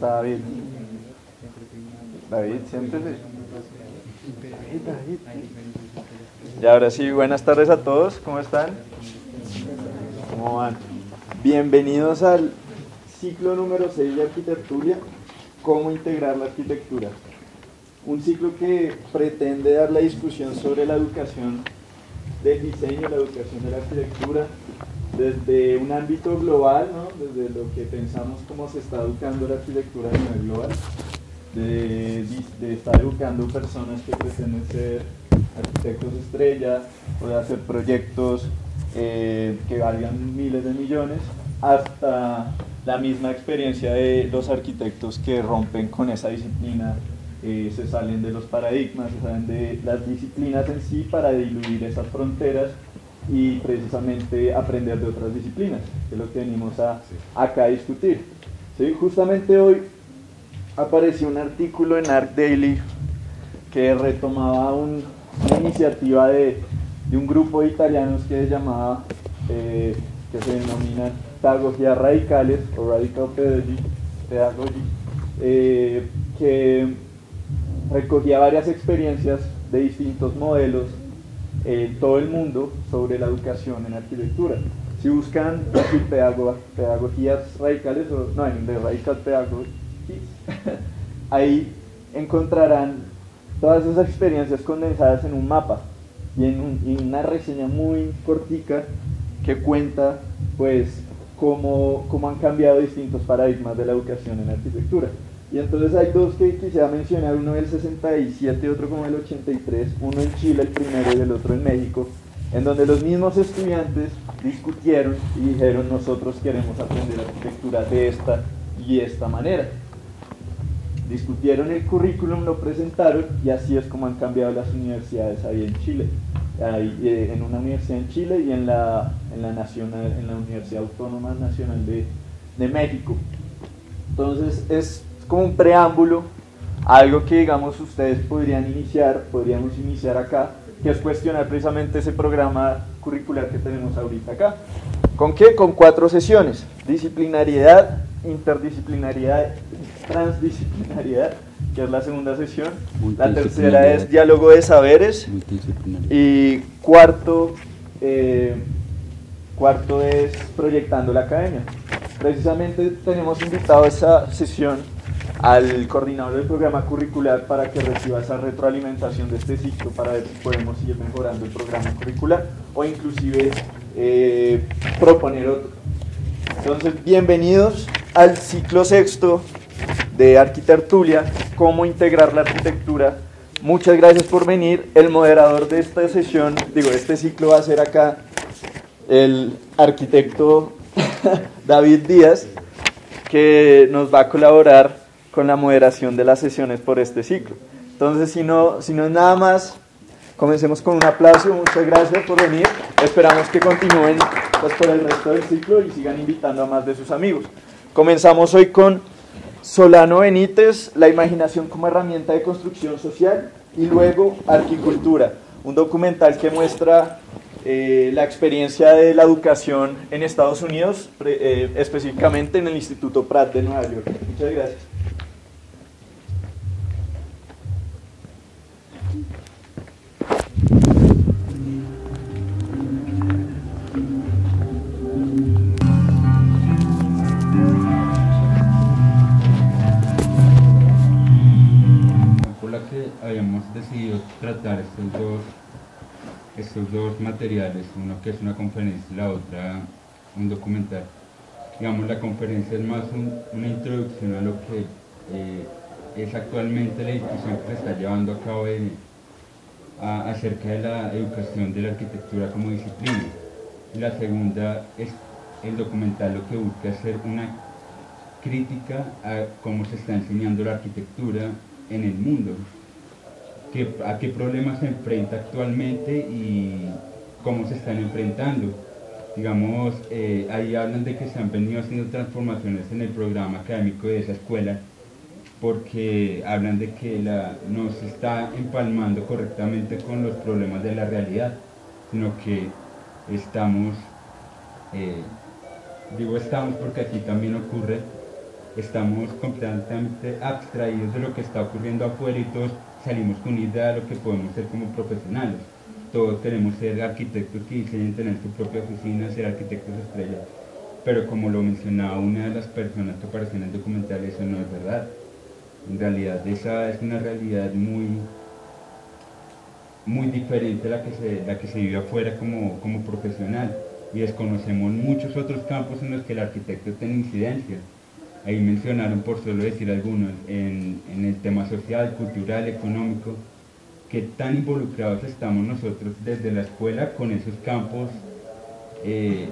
está David? David, siéntese. David. Y ahora sí, buenas tardes a todos, ¿cómo están? ¿Cómo van? Bienvenidos al ciclo número 6 de Arquitecturia, cómo integrar la arquitectura. Un ciclo que pretende dar la discusión sobre la educación del diseño, la educación de la arquitectura, desde un ámbito global, ¿no? Desde lo que pensamos cómo se está educando la arquitectura a nivel global, de estar educando personas que pretenden ser arquitectos estrella o de hacer proyectos que valgan miles de millones, hasta la misma experiencia de los arquitectos que rompen con esa disciplina, se salen de los paradigmas, se salen de las disciplinas en sí para diluir esas fronteras y precisamente aprender de otras disciplinas, que es lo que venimos acá a discutir. ¿Sí? Justamente hoy apareció un artículo en ArcDaily que retomaba una iniciativa de un grupo de italianos que se llamaba, que se denominan pedagogías radicales o radical pedagogy, que recogía varias experiencias de distintos modelos en todo el mundo sobre la educación en arquitectura. Si buscan pedagogías radicales, no, en inglés radical pedagogy, ahí encontrarán todas esas experiencias condensadas en un mapa y en una reseña muy cortica que cuenta pues cómo han cambiado distintos paradigmas de la educación en arquitectura. Y entonces hay dos que quisiera mencionar, uno del 67 y otro como del 83, uno en Chile el primero y el otro en México, en donde los mismos estudiantes discutieron y dijeron: nosotros queremos aprender arquitectura de esta y esta manera. Discutieron el currículum, lo presentaron, y así es como han cambiado las universidades ahí en Chile. En una universidad en Chile y en la Universidad Autónoma Nacional de México. Entonces es como un preámbulo, algo que digamos ustedes podríamos iniciar acá, que es cuestionar precisamente ese programa curricular que tenemos ahorita acá. ¿Con qué? Con 4 sesiones: disciplinariedad, interdisciplinariedad, transdisciplinariedad, que es la segunda sesión. La tercera es diálogo de saberes. Y cuarto es proyectando la academia. Precisamente tenemos invitado a esa sesión al coordinador del programa curricular para que reciba esa retroalimentación de este ciclo, para ver si podemos seguir mejorando el programa curricular o inclusive proponer otro. Entonces, bienvenidos al ciclo sexto de Arquitertulia, cómo integrar la arquitectura. Muchas gracias por venir. El moderador de esta sesión, este ciclo, va a ser acá el arquitecto David Díaz, que nos va a colaborar con la moderación de las sesiones por este ciclo. Entonces, si no es nada más, comencemos con un aplauso. Muchas gracias por venir. Esperamos que continúen pues por el resto del ciclo y sigan invitando a más de sus amigos. Comenzamos hoy con Solano Benítez, la imaginación como herramienta de construcción social, y luego Arquicultura, un documental que muestra la experiencia de la educación en Estados Unidos, específicamente en el Instituto Pratt de Nueva York. Muchas gracias. Por la que habíamos decidido tratar estos dos materiales, uno que es una conferencia y la otra un documental. Digamos, la conferencia es más una introducción a lo que es actualmente la discusión que se está llevando a cabo acerca de la educación de la arquitectura como disciplina. Y la segunda es el documental, lo que busca hacer una crítica a cómo se está enseñando la arquitectura en el mundo, a qué problemas se enfrenta actualmente y cómo se están enfrentando. Digamos, ahí hablan de que se han venido haciendo transformaciones en el programa académico de esa escuela, porque hablan de que no se está empalmando correctamente con los problemas de la realidad, sino que estamos, digo estamos porque aquí también ocurre, estamos completamente abstraídos de lo que está ocurriendo afuera y todos salimos con una idea de lo que podemos ser como profesionales. Todos queremos ser arquitectos que diseñen, tener su propia oficina, ser arquitectos estrellas. Pero como lo mencionaba una de las personas que apareció en el documental, eso no es verdad. En realidad esa es una realidad muy diferente a la que se vive afuera como profesional. Y desconocemos muchos otros campos en los que el arquitecto tiene incidencia. Ahí mencionaron, por solo decir algunos, en el tema social, cultural, económico, qué tan involucrados estamos nosotros desde la escuela con esos campos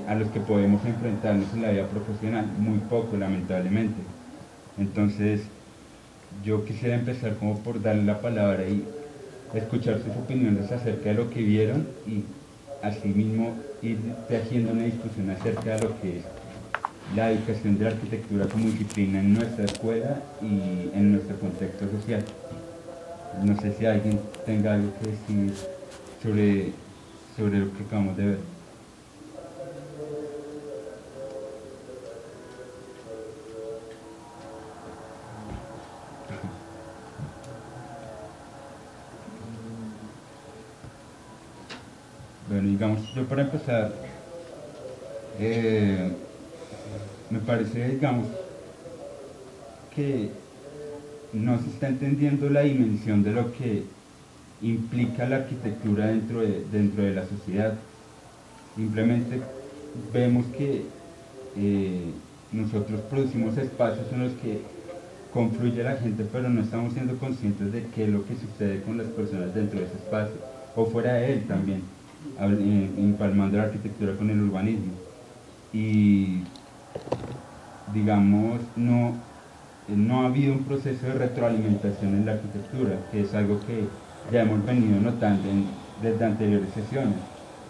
a los que podemos enfrentarnos en la vida profesional. Muy poco, lamentablemente. Entonces, yo quisiera empezar como por darle la palabra y escuchar sus opiniones acerca de lo que vieron y asimismo ir haciendo una discusión acerca de lo que es la educación de la arquitectura como disciplina en nuestra escuela y en nuestro contexto social. No sé si alguien tenga algo que decir sobre lo que acabamos de ver. Bueno, digamos, yo para empezar, eh, me parece, digamos, que no se está entendiendo la dimensión de lo que implica la arquitectura dentro de la sociedad. Simplemente vemos que nosotros producimos espacios en los que confluye la gente, pero no estamos siendo conscientes de qué es lo que sucede con las personas dentro de ese espacio, o fuera de él también, empalmando la arquitectura con el urbanismo. Y digamos, no ha habido un proceso de retroalimentación en la arquitectura, que es algo que ya hemos venido notando desde anteriores sesiones.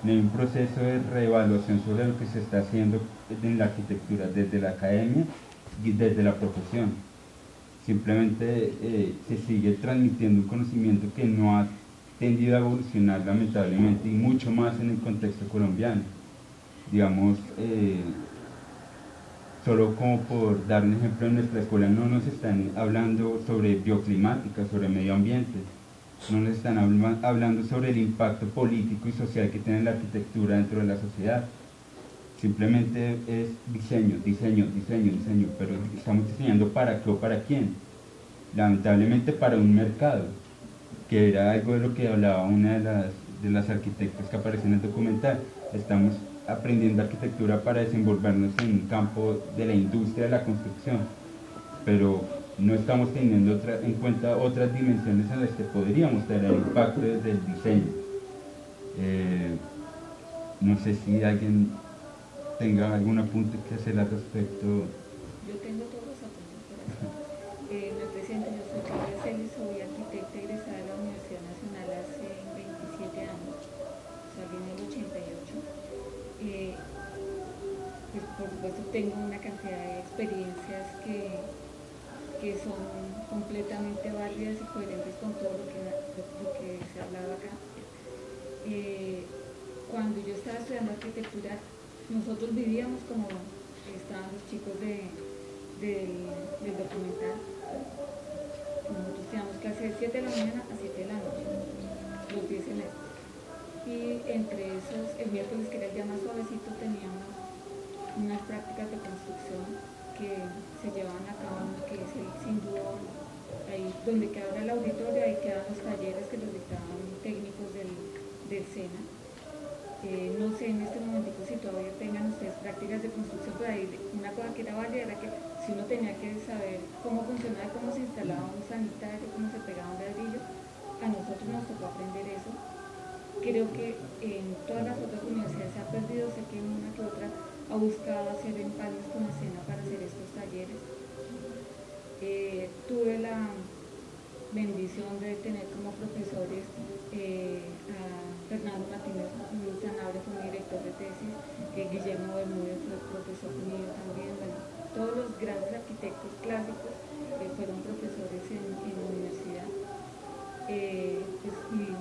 No hay un proceso de reevaluación sobre lo que se está haciendo en la arquitectura desde la academia y desde la profesión. Simplemente se sigue transmitiendo un conocimiento que no ha tendido a evolucionar lamentablemente y mucho más en el contexto colombiano. Digamos, solo como por dar un ejemplo, en nuestra escuela no nos están hablando sobre bioclimática, sobre medio ambiente, no nos están hablando sobre el impacto político y social que tiene la arquitectura dentro de la sociedad. Simplemente es diseño, diseño, diseño, diseño, pero estamos diseñando para qué o para quién. Lamentablemente para un mercado, que era algo de lo que hablaba una de las arquitectas que aparece en el documental. Estamos aprendiendo arquitectura para desenvolvernos en un campo de la industria de la construcción, pero no estamos teniendo en cuenta otras dimensiones en las que podríamos tener impacto desde el diseño. No sé si alguien tenga algún apunte que hacer al respecto. Yo tengo todos los apuntes por eso. Me presento, yo soy Claudia Celis, soy arquitecta egresada de la Universidad Nacional hace 27 años, salí en el 88. Pues por supuesto tengo una cantidad de experiencias que son completamente válidas y coherentes con todo lo que se hablaba acá. Cuando yo estaba estudiando arquitectura, nosotros vivíamos como estaban los chicos del documental. Nosotros teníamos clase de 7 de la mañana a 7 de la noche, los 10 semestres. Y entre esos, el miércoles, que era el día más suavecito, teníamos unas prácticas de construcción que se llevaban a cabo, que es el Sindúo, ahí donde queda el auditorio, ahí quedan los talleres que los dictaban técnicos del SENA. No sé en este momento si todavía tengan ustedes prácticas de construcción, pero ahí una cosa que era válida era que si uno tenía que saber cómo funcionaba, cómo se instalaba un sanitario, cómo se pegaba un ladrillo, a nosotros nos tocó aprender eso. Creo que en todas las otras universidades se ha perdido, sé que una que otra ha buscado hacer empalmes con la SENA para hacer estos talleres. Tuve la bendición de tener como profesores a Fernando Martínez Sanabria, fue mi director de tesis, Guillermo Bermúdez fue profesor mío también, bueno, todos los grandes arquitectos clásicos fueron profesores en la universidad, pues, y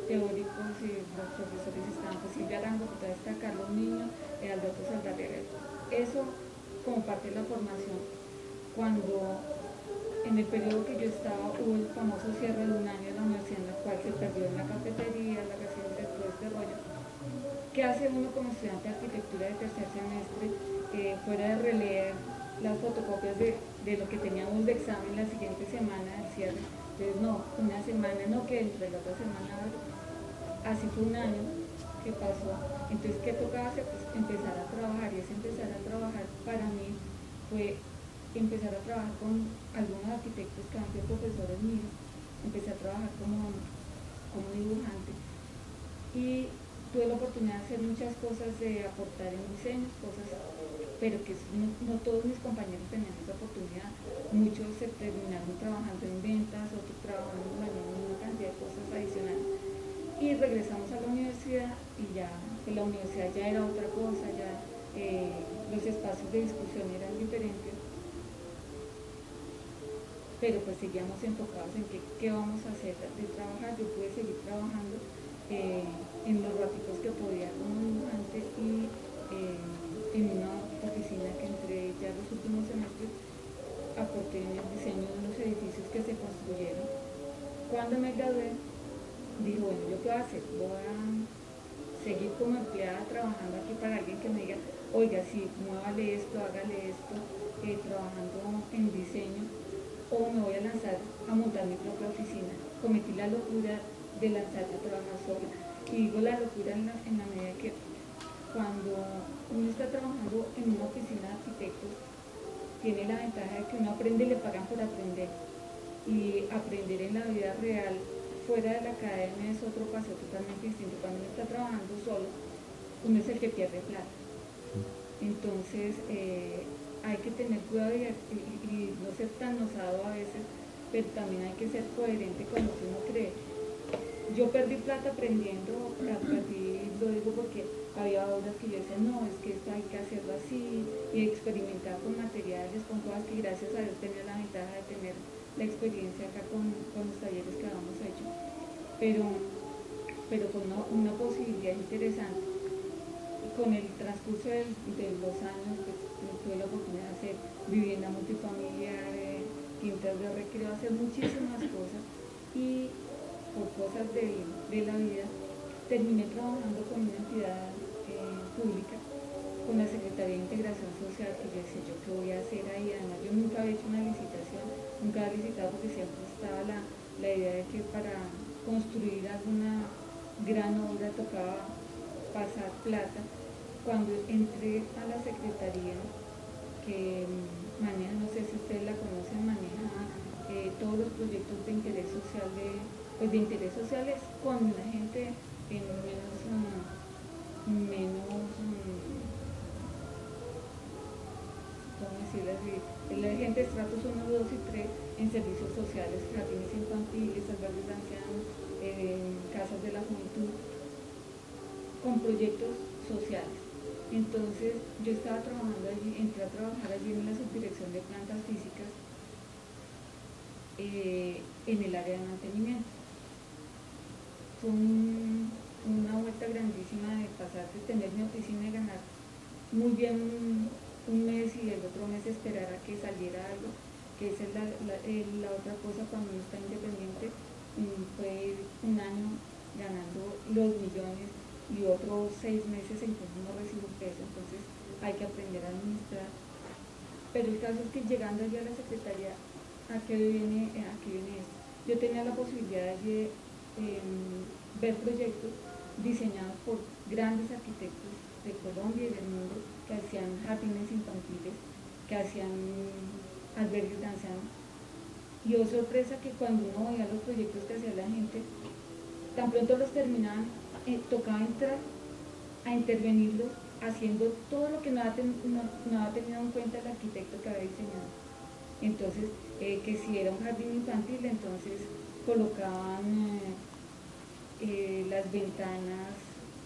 teóricos, los profesores estaban pues Silvia Arango, que todavía está, Carlos Niño, Alberto Saldarriaga, eso como parte de la formación. cuando en el periodo que yo estaba hubo el famoso cierre de un año de la universidad en la cual se perdió en la cafetería, la residencia, todo este rollo. ¿Qué hace uno como estudiante de arquitectura de tercer semestre fuera de releer las fotocopias de lo que teníamos de examen la siguiente semana del cierre? Entonces no, una semana, no que entre la otra semana, así fue un año que pasó. Entonces, ¿qué tocaba hacer? Pues empezar a trabajar, y ese empezar a trabajar para mí fue empezar a trabajar con algunos arquitectos que han sido profesores míos, empecé a trabajar como dibujante y tuve la oportunidad de hacer muchas cosas, de aportar en diseños, cosas, pero que no todos mis compañeros tenían esa oportunidad. Muchos se terminaron trabajando en ventas, otros trabajando en una cantidad de cosas adicionales. Y regresamos a la universidad y ya, pues la universidad ya era otra cosa, ya los espacios de discusión eran diferentes, pero pues seguíamos enfocados en qué vamos a hacer de trabajar. Yo pude seguir trabajando en los ratitos que podía como dibujante y en una oficina que entré ya los últimos semestres, aporté en el diseño de unos edificios que se construyeron. Cuando me gradué, dije, bueno, ¿yo qué voy a hacer? Voy a seguir como empleada trabajando aquí para alguien que me diga, oiga, sí, muévale esto, hágale esto, trabajando en diseño, o me voy a lanzar a montar mi propia oficina. Cometí la locura de lanzarme a trabajar sola. Y digo la locura en la medida que cuando uno está trabajando en una oficina de arquitectos, tiene la ventaja de que uno aprende y le pagan por aprender. Y aprender en la vida real, fuera de la academia, es otro paseo totalmente distinto. Cuando uno está trabajando solo, uno es el que pierde plata. Entonces, hay que tener cuidado y no ser tan osado a veces, pero también hay que ser coherente con lo que uno cree. Yo perdí plata aprendiendo, lo digo porque había obras que yo decía, no, es que esto hay que hacerlo así, y experimentar con materiales, con cosas que gracias a Dios tenía la ventaja de tener la experiencia acá con los talleres que habíamos hecho, pero con una posibilidad interesante. Con el transcurso de los años, pues, tuve la oportunidad de hacer vivienda multifamiliar, quintas de recreo, hacer muchísimas cosas, y por cosas de la vida terminé trabajando con una entidad pública, con la Secretaría de Integración Social, que yo decía, ¿yo qué voy a hacer ahí? Además, yo nunca había hecho una licitación, nunca había licitado, porque siempre estaba la idea de que para construir alguna gran obra tocaba pasar plata. Cuando entré a la Secretaría, que maneja, no sé si ustedes la conocen, maneja todos los proyectos de interés social, de interés social es con la gente en ¿cómo decirlo así? La gente de estratos 1, 2 y 3 en servicios sociales, jardines infantiles, albergues de ancianos, casas de la juventud, con proyectos sociales. Entonces yo estaba trabajando allí, entré a trabajar allí en la subdirección de plantas físicas, en el área de mantenimiento. Fue una vuelta grandísima de pasar de tener mi oficina y ganar muy bien un mes y el otro mes esperar a que saliera algo, que esa es la otra cosa cuando uno está independiente. Fue un año ganando los millones y otros 6 meses en que no recibo un peso, entonces hay que aprender a administrar. Pero el caso es que llegando allí a la secretaría, ¿a qué viene esto? Yo tenía la posibilidad de ver proyectos diseñados por grandes arquitectos de Colombia y del mundo, que hacían jardines infantiles, que hacían albergues de ancianos. Y oh sorpresa, que cuando uno veía los proyectos que hacía la gente, tan pronto los terminaban, tocaba entrar a intervenirlos haciendo todo lo que no había tenido en cuenta el arquitecto que había diseñado. Entonces, que si era un jardín infantil, entonces colocaban las ventanas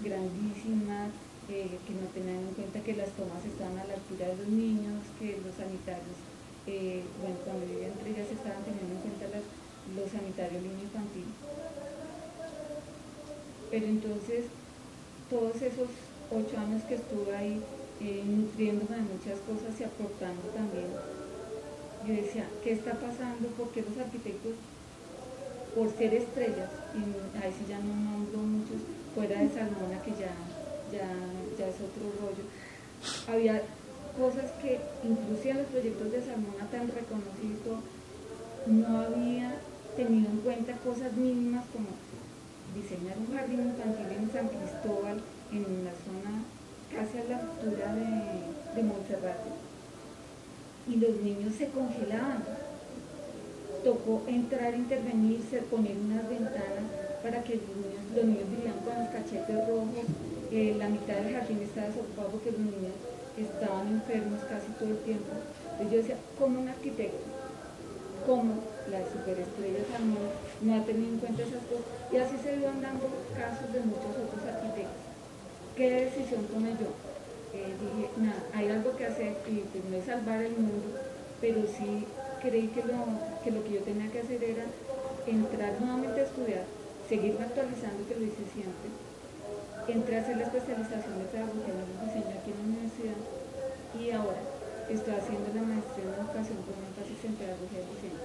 grandísimas, que no tenían en cuenta que las tomas estaban a la altura de los niños, que los sanitarios, bueno, cuando yo entré ya se estaban teniendo en cuenta los sanitarios niño infantil. Pero entonces, todos esos 8 años que estuve ahí, nutriéndome de muchas cosas y aportando también, yo decía, ¿qué está pasando? ¿Por qué los arquitectos, por ser estrellas, y ahí sí ya no nombro muchos, fuera de Salmona, que ya es otro rollo, había cosas que inclusive en los proyectos de Salmona tan reconocidos no había tenido en cuenta cosas mínimas como diseñar un jardín infantil en San Cristóbal, en una zona casi a la altura de Monserrate, y los niños se congelaban. Tocó entrar, intervenirse, poner unas ventanas para que los niños vivían con los cachetes rojos, la mitad del jardín estaba desocupado porque los niños estaban enfermos casi todo el tiempo. Entonces yo decía, como un arquitecto, como la superestrella Salmón no ha tenido en cuenta esas cosas, y así se iban dando casos de muchos otros arquitectos. ¿Qué decisión tomé yo? Dije, nada, hay algo que hacer, y pues no es salvar el mundo, pero sí creí que lo que yo tenía que hacer era entrar nuevamente a estudiar, seguirme actualizando, que lo hice siempre. Entré a hacer la especialización de pedagogía en diseño aquí en la universidad, y ahora estoy haciendo la maestría en educación con énfasis en pedagogía de diseño.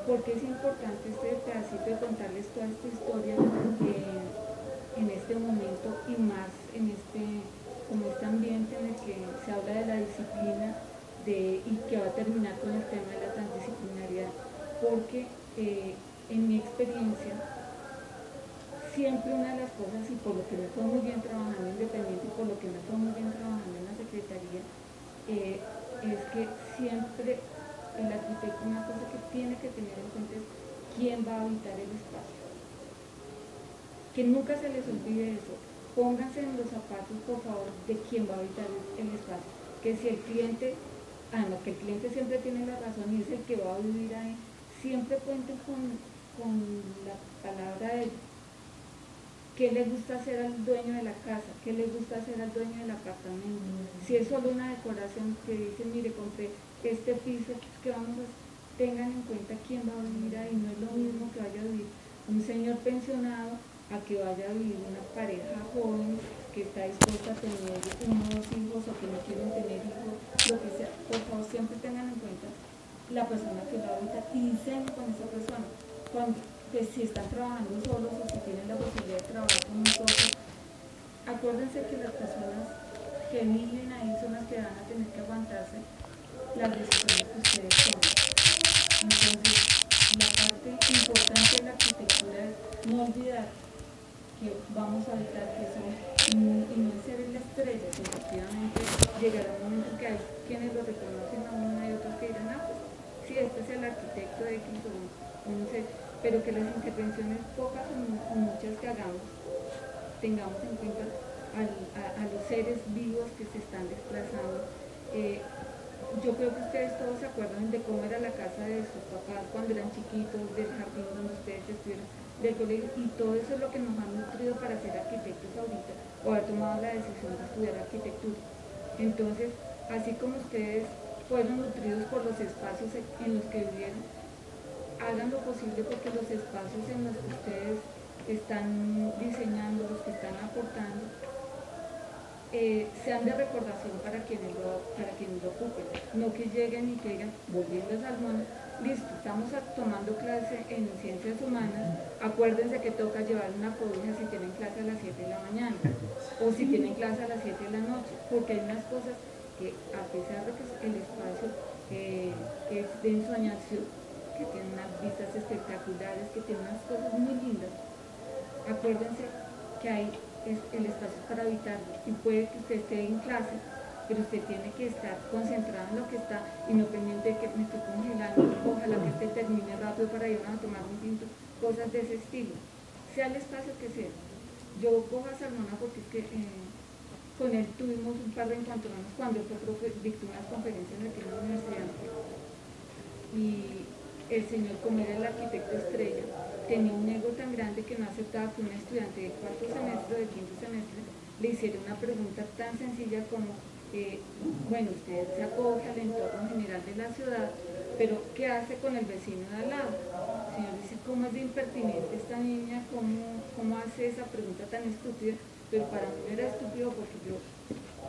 Porque es importante este pedacito de contarles toda esta historia en este momento, y más en como este ambiente en el que se habla de la disciplina y que va a terminar con el tema de la transdisciplinariedad, porque en mi experiencia siempre una de las cosas, y por lo que me fue muy bien trabajando independiente y por lo que me fue muy bien trabajando en la secretaría, es que siempre el arquitecto, una cosa que tiene que tener en cuenta es quién va a habitar el espacio. Que nunca se les olvide eso. Pónganse en los zapatos, por favor, de quién va a habitar el espacio. Que si el cliente, que el cliente siempre tiene la razón y es el que va a vivir ahí, siempre cuenten con la palabra de qué le gusta hacer al dueño de la casa, qué le gusta hacer al dueño del apartamento. Si es solo una decoración que dice, mire, compré este piso, que vamos a hacer, tengan en cuenta quién va a vivir ahí. No es lo mismo que vaya a vivir un señor pensionado a que vaya a vivir una pareja joven que está dispuesta a tener uno o dos hijos, o que no quieren tener hijos, lo que sea. Por favor, siempre tengan en cuenta la persona que va a habitar y diseñen con esa persona. Pues si están trabajando solos o si tienen la posibilidad de trabajar con un socio, acuérdense que las personas que viven ahí son las que van a tener que aguantarse las decisiones que ustedes toman. Entonces, la parte importante de la arquitectura es no olvidar que vamos a habitar, que son, y no es ser la estrella, que efectivamente llegará un momento en que hay quienes lo reconocen a uno y otros que dirán, pues sí, este es el arquitecto de X o no sé, pero que las intervenciones pocas o muchas que hagamos, tengamos en cuenta a los seres vivos que se están desplazando. Yo creo que ustedes todos se acuerdan de cómo era la casa de sus papás cuando eran chiquitos, del jardín donde ustedes estuvieron, del colegio, y todo eso es lo que nos ha nutrido para ser arquitectos ahorita, o haber tomado la decisión de estudiar arquitectura. Entonces, así como ustedes fueron nutridos por los espacios en los que vivieron, hagan lo posible porque los espacios en los que ustedes están diseñando, los que están aportando, sean de recordación para quienes lo ocupen. No que lleguen y que digan, volviendo a Salmón, listo, estamos tomando clase en ciencias humanas, acuérdense que toca llevar una cobija si tienen clase a las 7 de la mañana, o si tienen clase a las 7 de la noche, porque hay unas cosas que, a pesar de que el espacio es de ensoñación, que tiene unas vistas espectaculares, que tiene unas cosas muy lindas, acuérdense que hay el espacio para habitarlo, y puede que usted esté en clase, pero usted tiene que estar concentrado en lo que está y no pendiente de que me estoy congelando, ojalá que este termine rápido para ir a tomar un tinto, cosas de ese estilo, sea el espacio que sea. Yo cojo a Salmona porque es que con él tuvimos un par de encuentros cuando él fue dictó unas conferencias aquí en la universidad, y el señor, como era el arquitecto estrella, tenía un ego tan grande que no aceptaba que un estudiante de cuarto semestre o de quinto semestre le hiciera una pregunta tan sencilla como, bueno, usted se acoge al entorno general de la ciudad, pero ¿qué hace con el vecino de al lado? El señor dice, ¿cómo es de impertinente esta niña? ¿Cómo hace esa pregunta tan estúpida? Pero para mí no era estúpido porque yo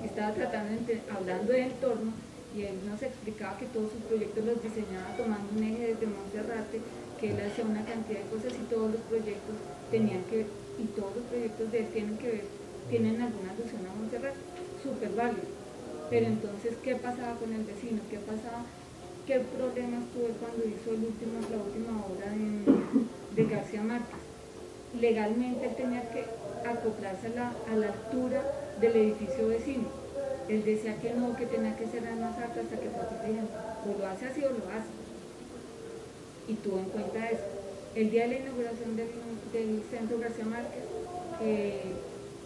estaba hablando de entorno, y él nos explicaba que todos sus proyectos los diseñaba tomando un eje desde Monserrate, que él hacía una cantidad de cosas y todos los proyectos tenían que ver, y todos los proyectos de él tienen que ver, tienen alguna alusión a Monserrate, súper válido. Pero entonces, ¿qué pasaba con el vecino? ¿Qué pasaba? ¿Qué problemas tuve cuando hizo la última obra de García Márquez? Legalmente él tenía que acoplarse a la altura del edificio vecino. Él decía que no, que tenía que ser más alto, hasta que todos dijeron, o lo hace así o lo hace. Y tuvo en cuenta eso. El día de la inauguración del Centro García Márquez,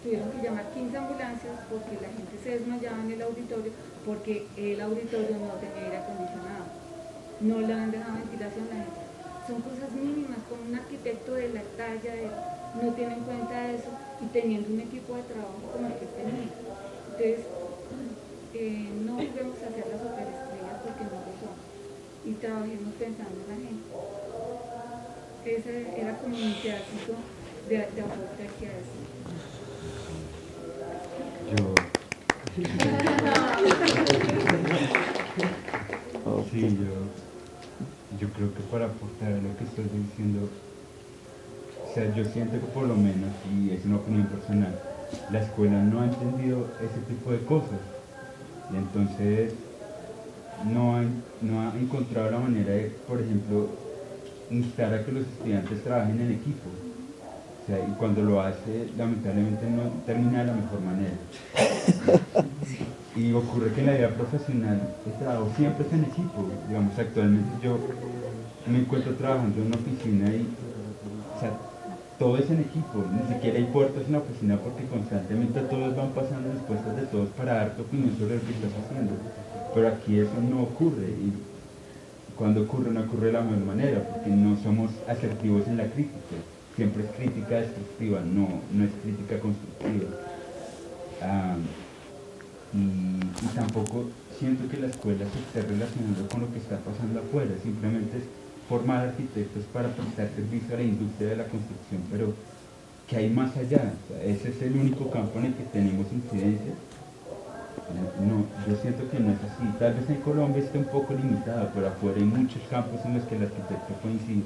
tuvieron que llamar 15 ambulancias porque la gente se desmayaba en el auditorio, porque el auditorio no tenía aire acondicionado, no le han dejado ventilación a la gente. Son cosas mínimas, con un arquitecto de la talla no tiene en cuenta eso, y teniendo un equipo de trabajo como el que tenía. Entonces, no volvemos a hacer las superestrellas porque no lo son, y trabajemos pensando en la gente. Ese era como mi pedacito de aporte aquí a eso. Sí, yo creo que para aportar a lo que estoy diciendo, o sea, yo siento que por lo menos, y es una opinión personal, la escuela no ha entendido ese tipo de cosas, y entonces no ha encontrado la manera de, por ejemplo, instar a que los estudiantes trabajen en equipo. O sea, y cuando lo hace, lamentablemente no termina de la mejor manera. Y ocurre que en la vida profesional el trabajo siempre es en equipo. Digamos, actualmente yo me encuentro trabajando en una oficina y, o sea, todo es en equipo, ni siquiera hay puertas en la oficina porque constantemente todos van pasando respuestas de todos para dar tu opinión sobre lo que estás haciendo. Pero aquí eso no ocurre, y cuando ocurre no ocurre de la misma manera, porque no somos asertivos en la crítica. Siempre es crítica destructiva, no es crítica constructiva. Y tampoco siento que la escuela se esté relacionando con lo que está pasando afuera, simplemente es formar arquitectos para prestar servicio a la industria de la construcción, pero ¿qué hay más allá? O sea, ese es el único campo en el que tenemos incidencia. No, yo siento que no es así. Tal vez en Colombia esté un poco limitado, pero afuera hay muchos campos en los que el arquitecto coincide.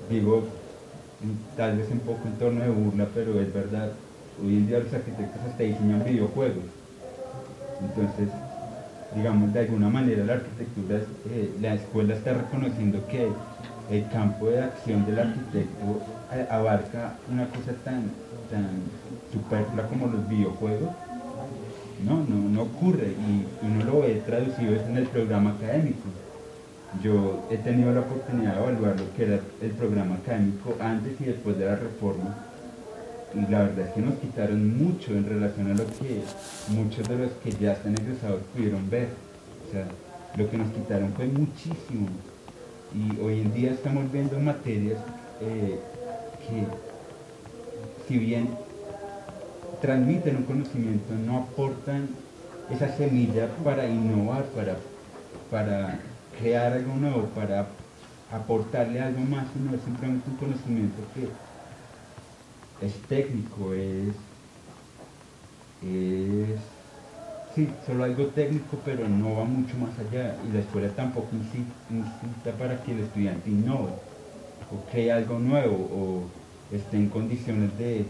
Digo, tal vez un poco en tono de burla, pero es verdad, hoy en día los arquitectos hasta diseñan videojuegos. Entonces, digamos, de alguna manera la arquitectura, la escuela está reconociendo que el campo de acción del arquitecto abarca una cosa tan superflua como los videojuegos. No ocurre, y uno lo ve traducido en el programa académico. Yo he tenido la oportunidad de evaluar lo que era el programa académico antes y después de la reforma, y la verdad es que nos quitaron mucho en relación a lo que muchos de los que ya están egresados pudieron ver. O sea, lo que nos quitaron fue muchísimo, y hoy en día estamos viendo materias que, si bien transmiten un conocimiento, no aportan esa semilla para innovar, para crear algo nuevo, para aportarle algo más, sino es simplemente un conocimiento que es técnico, sí, solo algo técnico, pero no va mucho más allá, y la escuela tampoco incita para que el estudiante innove, o cree algo nuevo, o esté en condiciones de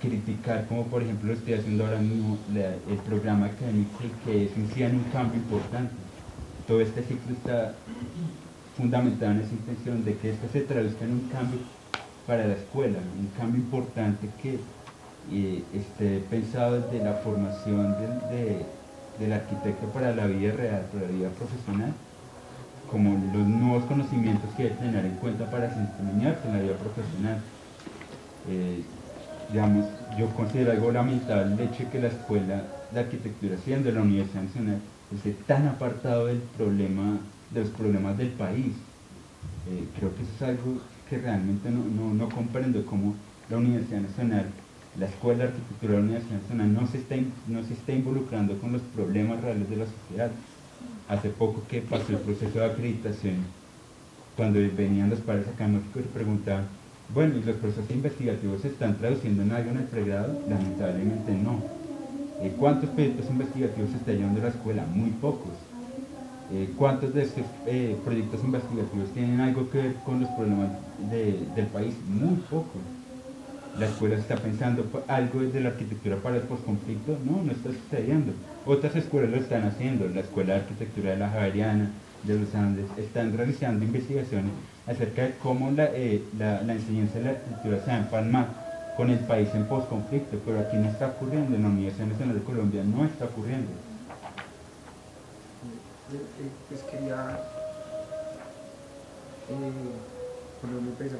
criticar, como por ejemplo lo estoy haciendo ahora mismo, el programa académico, que eso incida en un cambio importante. Todo este ciclo está fundamentado en esa intención de que esto se traduzca en un cambio para la escuela, un cambio importante que esté pensado desde la formación del arquitecto para la vida real, para la vida profesional, como los nuevos conocimientos que debe tener en cuenta para desempeñarse en la vida profesional. Digamos, yo considero algo lamentable el hecho de que la escuela de arquitectura, siendo la Universidad Nacional, esté tan apartado de los problemas del país. Creo que eso es algo que realmente no comprendo, cómo la Universidad Nacional, la Escuela de Arquitectura de la Universidad Nacional no se está involucrando con los problemas reales de la sociedad. Hace poco que pasó el proceso de acreditación, cuando venían los padres académicos y preguntaban, bueno, ¿y los procesos investigativos se están traduciendo en algo en el pregrado? Lamentablemente no. ¿Cuántos proyectos investigativos se está llevando a la escuela? Muy pocos. ¿Cuántos de estos proyectos investigativos tienen algo que ver con los problemas del país? Muy pocos. ¿La escuela está pensando algo de la arquitectura para el posconflicto? No, no está sucediendo. Otras escuelas lo están haciendo. La Escuela de Arquitectura de la Javeriana, de los Andes, están realizando investigaciones acerca de cómo la enseñanza de la arquitectura se va a empalmar con el país en posconflicto, pero aquí no está ocurriendo. En la Universidad Nacional de Colombia no está ocurriendo. Pues quería ponerme a pensar.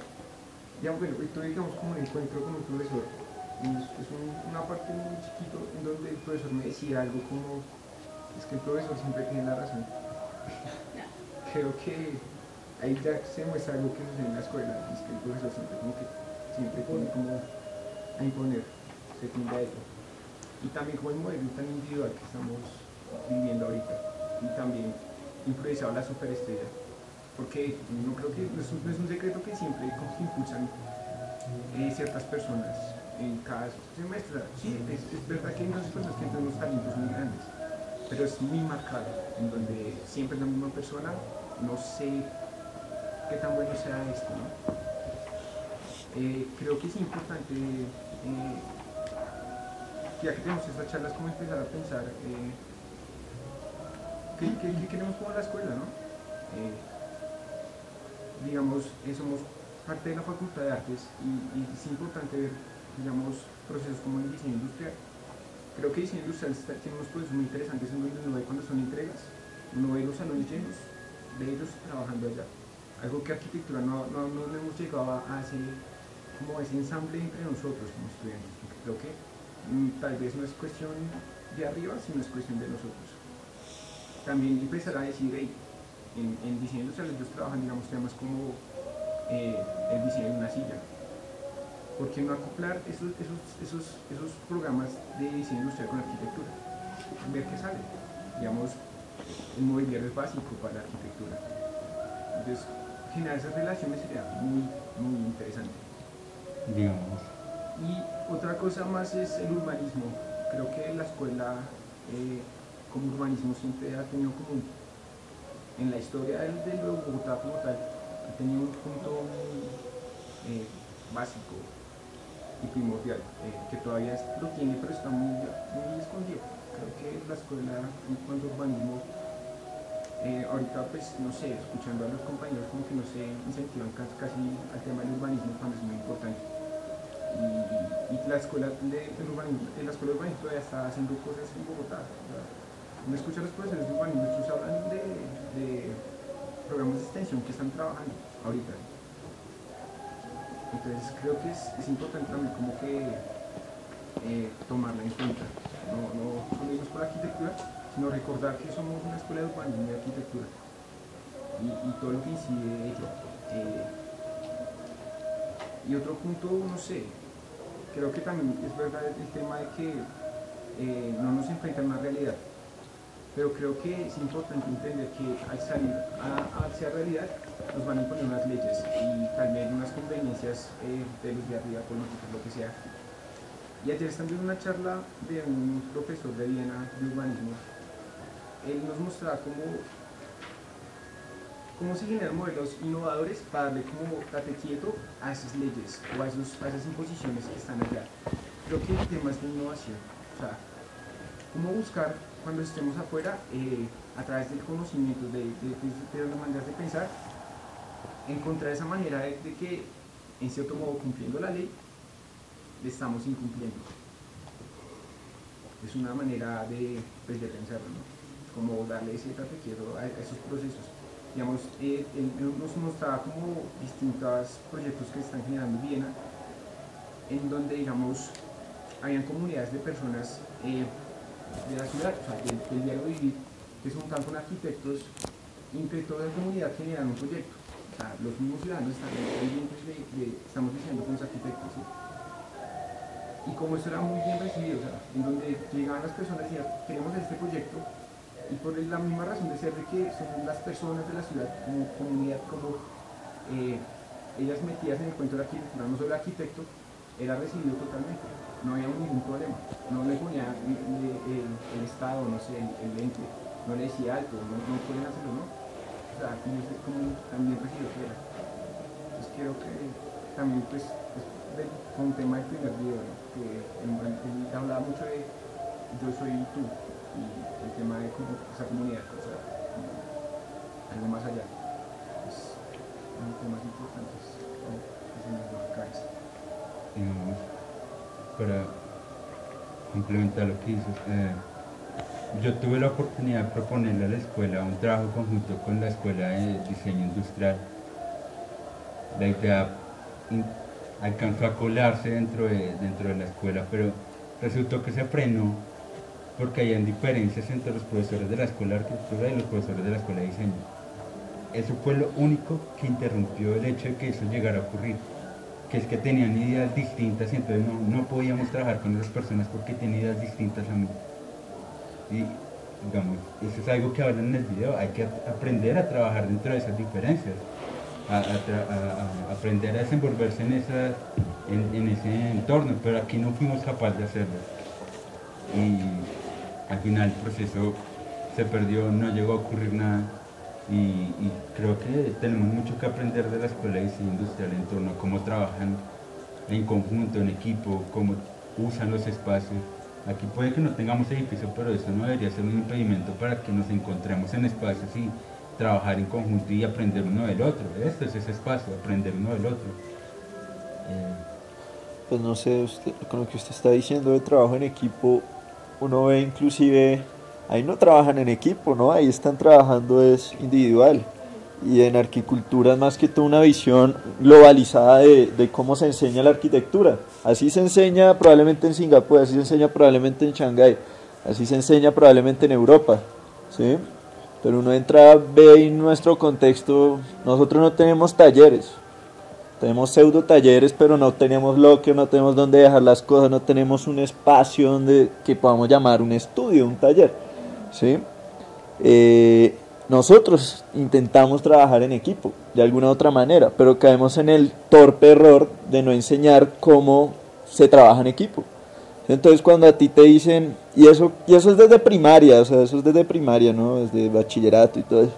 Ya, bueno, estoy, digamos, como un encuentro con un profesor. Es una parte muy chiquito en donde el profesor me decía algo como, es que el profesor siempre tiene la razón. Creo que ahí ya se muestra algo que sucede en la escuela, es que el profesor siempre tiene como a imponer, se tiende a ello. Y también como el modelo tan individual que estamos viviendo ahorita, y también improvisado la superestrella, porque no creo que no es un secreto que siempre como que impulsan ciertas personas en cada semestre. Sí, es verdad que hay muchas personas que tienen unos talentos muy grandes, pero es muy marcado, en donde siempre es la misma persona. No sé qué tan bueno sea esto, ¿no? Creo que es importante, ya que tenemos estas charlas, como empezar a pensar qué queremos como la escuela, ¿no? Digamos, somos parte de la Facultad de Artes y es importante ver, digamos, procesos como el diseño industrial. Creo que el diseño industrial tiene unos procesos muy interesantes en donde uno ve cuando son entregas, uno ve los salones llenos de ellos trabajando allá. Algo que arquitectura no hemos llegado a hacer como ese ensamble entre nosotros como estudiantes, porque creo que tal vez no es cuestión de arriba, sino es cuestión de nosotros. También empezar a decir, hey, en diseño industrial ellos trabajan, digamos, temas como el diseño de una silla. ¿Por qué no acoplar esos programas de diseño industrial con arquitectura? Ver qué sale. Digamos, el mobiliario es básico para la arquitectura. Entonces, generar esas relaciones sería muy, muy interesante. Digamos. Y otra cosa más es el urbanismo. Creo que la escuela como urbanismo siempre ha tenido como, en la historia de Bogotá como tal, ha tenido un punto básico y primordial, que todavía lo tiene, pero está muy, muy escondido. Creo que la escuela en cuanto a urbanismo, ahorita pues no sé, escuchando a los compañeros como que no se incentivan casi al tema del urbanismo cuando es muy importante. Y la escuela de urbanismo todavía está haciendo cosas en Bogotá. Uno escucha a los profesores de urbanismo, ellos hablan de programas de extensión que están trabajando ahorita. Entonces creo que es importante también como que tomarla en cuenta. No solo irnos por arquitectura, sino recordar que somos una escuela de urbanismo y de arquitectura y todo lo que incide ello. Y otro punto, no sé, creo que también es verdad el tema de que no nos enfrentan a una realidad, pero creo que es importante entender que al salir hacia realidad nos van a imponer unas leyes y también unas conveniencias de los de arriba, políticos, lo que sea. Y ayer estando en una charla de un profesor de Viena de urbanismo, él nos mostraba cómo se generan modelos innovadores para darle como date quieto a esas leyes o a esas imposiciones que están allá. Creo que el tema es de innovación, o sea, cómo buscar cuando estemos afuera, a través del conocimiento, de las maneras de pensar, encontrar esa manera de que, en cierto modo, cumpliendo la ley, le estamos incumpliendo. Es una manera de pensarlo, ¿no? Como darle ese date quieto a esos procesos. Digamos, nos mostraba como distintos proyectos que están generando en Viena, en donde, digamos, habían comunidades de personas de la ciudad, o sea, del diario vivir, que se juntaban con arquitectos, y entre toda la comunidad generan un proyecto. O sea, los mismos ciudadanos están pendientes estamos diciendo con los arquitectos, ¿sí? Y como eso era muy bien recibido, o sea, en donde llegaban las personas y decían, queremos este proyecto, y por la misma razón de ser de que son las personas de la ciudad, como comunidad, como ellas metidas en el cuento de la arquitectura, no solo el arquitecto, era recibido totalmente, no había ningún problema, no le ponía el Estado, no sé, el ente, no le decía alto, no pueden hacerlo, ¿no? O sea, aquí es como también recibido que era. Entonces creo que también pues con un tema del primer video, ¿no? Que él hablaba mucho de yo soy tú y el tema de como esa comunidad, o sea, algo más allá. Es uno de los temas importantes que se nos va a cabeza. Digamos, para complementar lo que dices, yo tuve la oportunidad de proponerle a la escuela un trabajo conjunto con la escuela de diseño industrial. La idea alcanzó a colarse dentro de la escuela, pero resultó que se frenó porque habían diferencias entre los profesores de la escuela de arquitectura y los profesores de la escuela de diseño. Eso fue lo único que interrumpió el hecho de que eso llegara a ocurrir, que es que tenían ideas distintas y entonces no podíamos trabajar con esas personas porque tenían ideas distintas a mí. Y digamos, eso es algo que hablan en el video, hay que aprender a trabajar dentro de esas diferencias, a aprender a desenvolverse en ese entorno, pero aquí no fuimos capaces de hacerlo. Y al final el proceso se perdió, no llegó a ocurrir nada. Y creo que tenemos mucho que aprender de la escuela de diseño industrial en torno a cómo trabajan en conjunto, en equipo, cómo usan los espacios. Aquí puede que no tengamos edificio, pero eso no debería ser un impedimento para que nos encontremos en espacios y trabajar en conjunto y aprender uno del otro. Esto es ese espacio, aprender uno del otro. Pues no sé, con lo que usted está diciendo de trabajo en equipo, uno ve inclusive, ahí no trabajan en equipo, ¿no? Ahí están trabajando es individual. Y en arquitectura es más que todo una visión globalizada de cómo se enseña la arquitectura. Así se enseña probablemente en Singapur, así se enseña probablemente en Shanghái, así se enseña probablemente en Europa, ¿sí? Pero uno entra, ve en nuestro contexto, nosotros no tenemos talleres, tenemos pseudo talleres, pero no tenemos locker, no tenemos dónde dejar las cosas, no tenemos un espacio donde que podamos llamar un estudio, un taller, ¿sí? Nosotros intentamos trabajar en equipo de alguna otra manera, pero caemos en el torpe error de no enseñar cómo se trabaja en equipo. Entonces cuando a ti te dicen, y eso es desde primaria, o sea, eso es desde primaria, ¿no? Desde bachillerato y todo eso,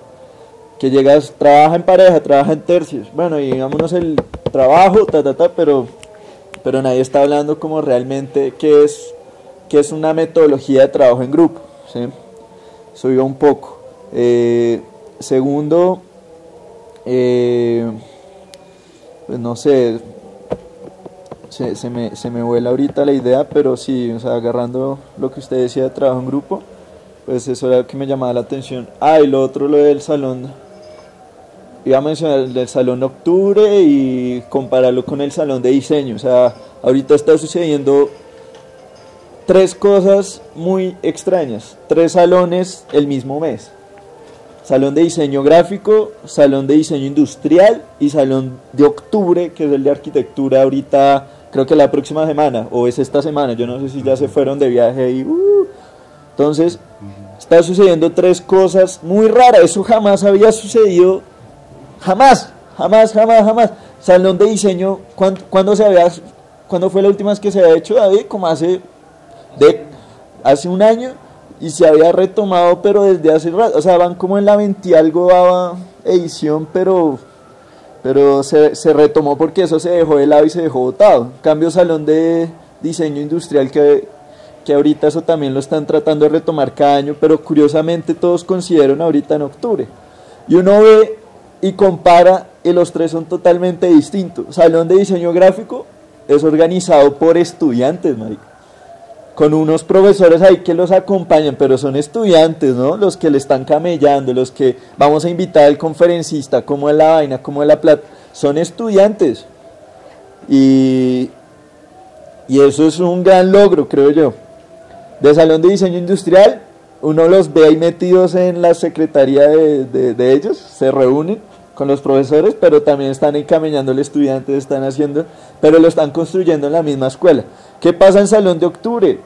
que llegas, trabaja en pareja, trabaja en tercios, bueno, y digámonos el trabajo, pero nadie está hablando como realmente qué es una metodología de trabajo en grupo, ¿sí? Eso iba un poco. Segundo, pues no sé, se me vuela ahorita la idea, pero sí, o sea, agarrando lo que usted decía de trabajo en grupo, pues eso era lo que me llamaba la atención. Y lo otro, lo del salón, iba a mencionar el del salón de octubre y compararlo con el salón de diseño. O sea, ahorita está sucediendo 3 cosas muy extrañas, 3 salones el mismo mes. Salón de diseño gráfico, salón de diseño industrial y salón de octubre, que es el de arquitectura ahorita, creo que la próxima semana, o es esta semana, yo no sé si ya se fueron de viaje y entonces, está sucediendo 3 cosas muy raras, eso jamás había sucedido, jamás. Salón de diseño, ¿cuándo fue la última vez que se había hecho, David? Como hace un año. Y se había retomado, pero desde hace rato, o sea, van como en la 20 y algo edición, pero se retomó porque eso se dejó de lado y se dejó botado. Cambio salón de diseño industrial, que ahorita eso también lo están tratando de retomar cada año, pero curiosamente todos consideran ahorita en octubre. Y uno ve y compara y los 3 son totalmente distintos. Salón de diseño gráfico es organizado por estudiantes, marica, con unos profesores ahí que los acompañan, pero son estudiantes, ¿no? Los que le están camellando, los que vamos a invitar al conferencista, como es la vaina, como es la plata, son estudiantes. Y eso es un gran logro, creo yo. De salón de diseño industrial, uno los ve ahí metidos en la secretaría de ellos, se reúnen con los profesores, pero también están encamellando al estudiante, pero lo están construyendo en la misma escuela. ¿Qué pasa en salón de octubre?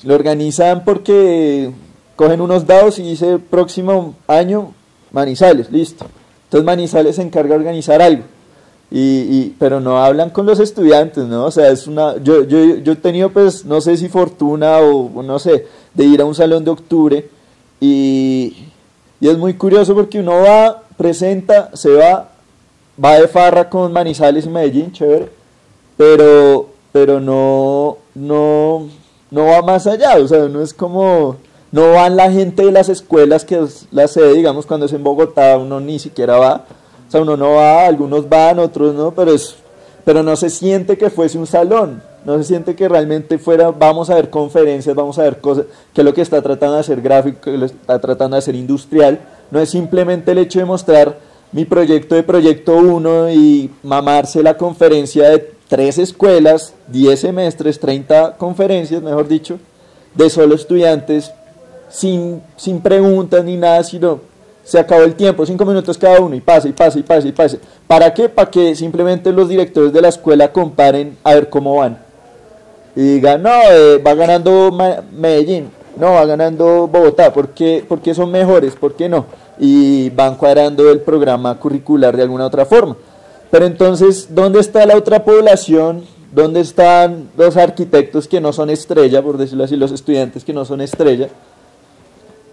Lo organizan porque cogen unos dados y dice próximo año Manizales, listo. Entonces Manizales se encarga de organizar algo. pero no hablan con los estudiantes, ¿no? O sea, yo he tenido, pues, no sé si fortuna o no sé, de ir a un salón de octubre y es muy curioso porque uno va, presenta, se va de farra con Manizales y Medellín, chévere, pero no va más allá, o sea, no es como, no van la gente de las escuelas, que es la sede, digamos, cuando es en Bogotá, uno ni siquiera va, o sea, uno no va, algunos van, otros no, pero no se siente que fuese un salón, no se siente que realmente fuera, vamos a ver conferencias, vamos a ver cosas, que es lo que está tratando de hacer gráfico, que lo está tratando de hacer industrial, no es simplemente el hecho de mostrar mi proyecto de proyecto 1 y mamarse la conferencia de 3 escuelas, 10 semestres, 30 conferencias, mejor dicho, de solo estudiantes, sin preguntas ni nada, sino se acabó el tiempo, 5 minutos cada uno, y pase, y pase, y pase, y pase. ¿Para qué? Para que simplemente los directores de la escuela comparen a ver cómo van. Y digan, no, va ganando Medellín, no, va ganando Bogotá, ¿por qué son mejores? ¿Por qué no? Y van cuadrando el programa curricular de alguna otra forma. Pero entonces, ¿dónde está la otra población? ¿Dónde están los arquitectos que no son estrella, por decirlo así, los estudiantes que no son estrella?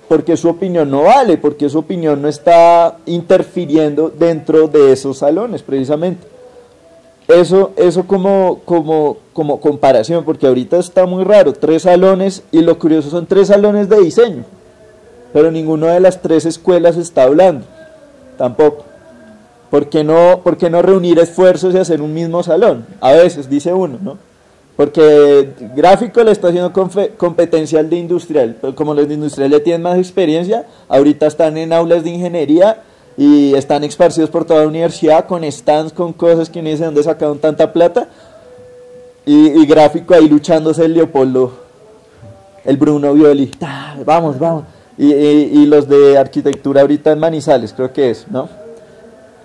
Porque su opinión no vale, porque su opinión no está interfiriendo dentro de esos salones, precisamente. Eso como comparación, porque ahorita está muy raro, 3 salones, y lo curioso son 3 salones de diseño, pero ninguno de las 3 escuelas está hablando, tampoco. ¿Por qué no reunir esfuerzos y hacer un mismo salón? A veces, dice uno, ¿no? Porque gráfico le está haciendo competencia al de industrial, pero como los de industrial ya tienen más experiencia, ahorita están en aulas de ingeniería y están esparcidos por toda la universidad con stands, con cosas que no sé dónde sacaron tanta plata, y gráfico ahí luchándose el Leopoldo, el Bruno Violi, vamos, y los de arquitectura ahorita en Manizales, creo que es, ¿no?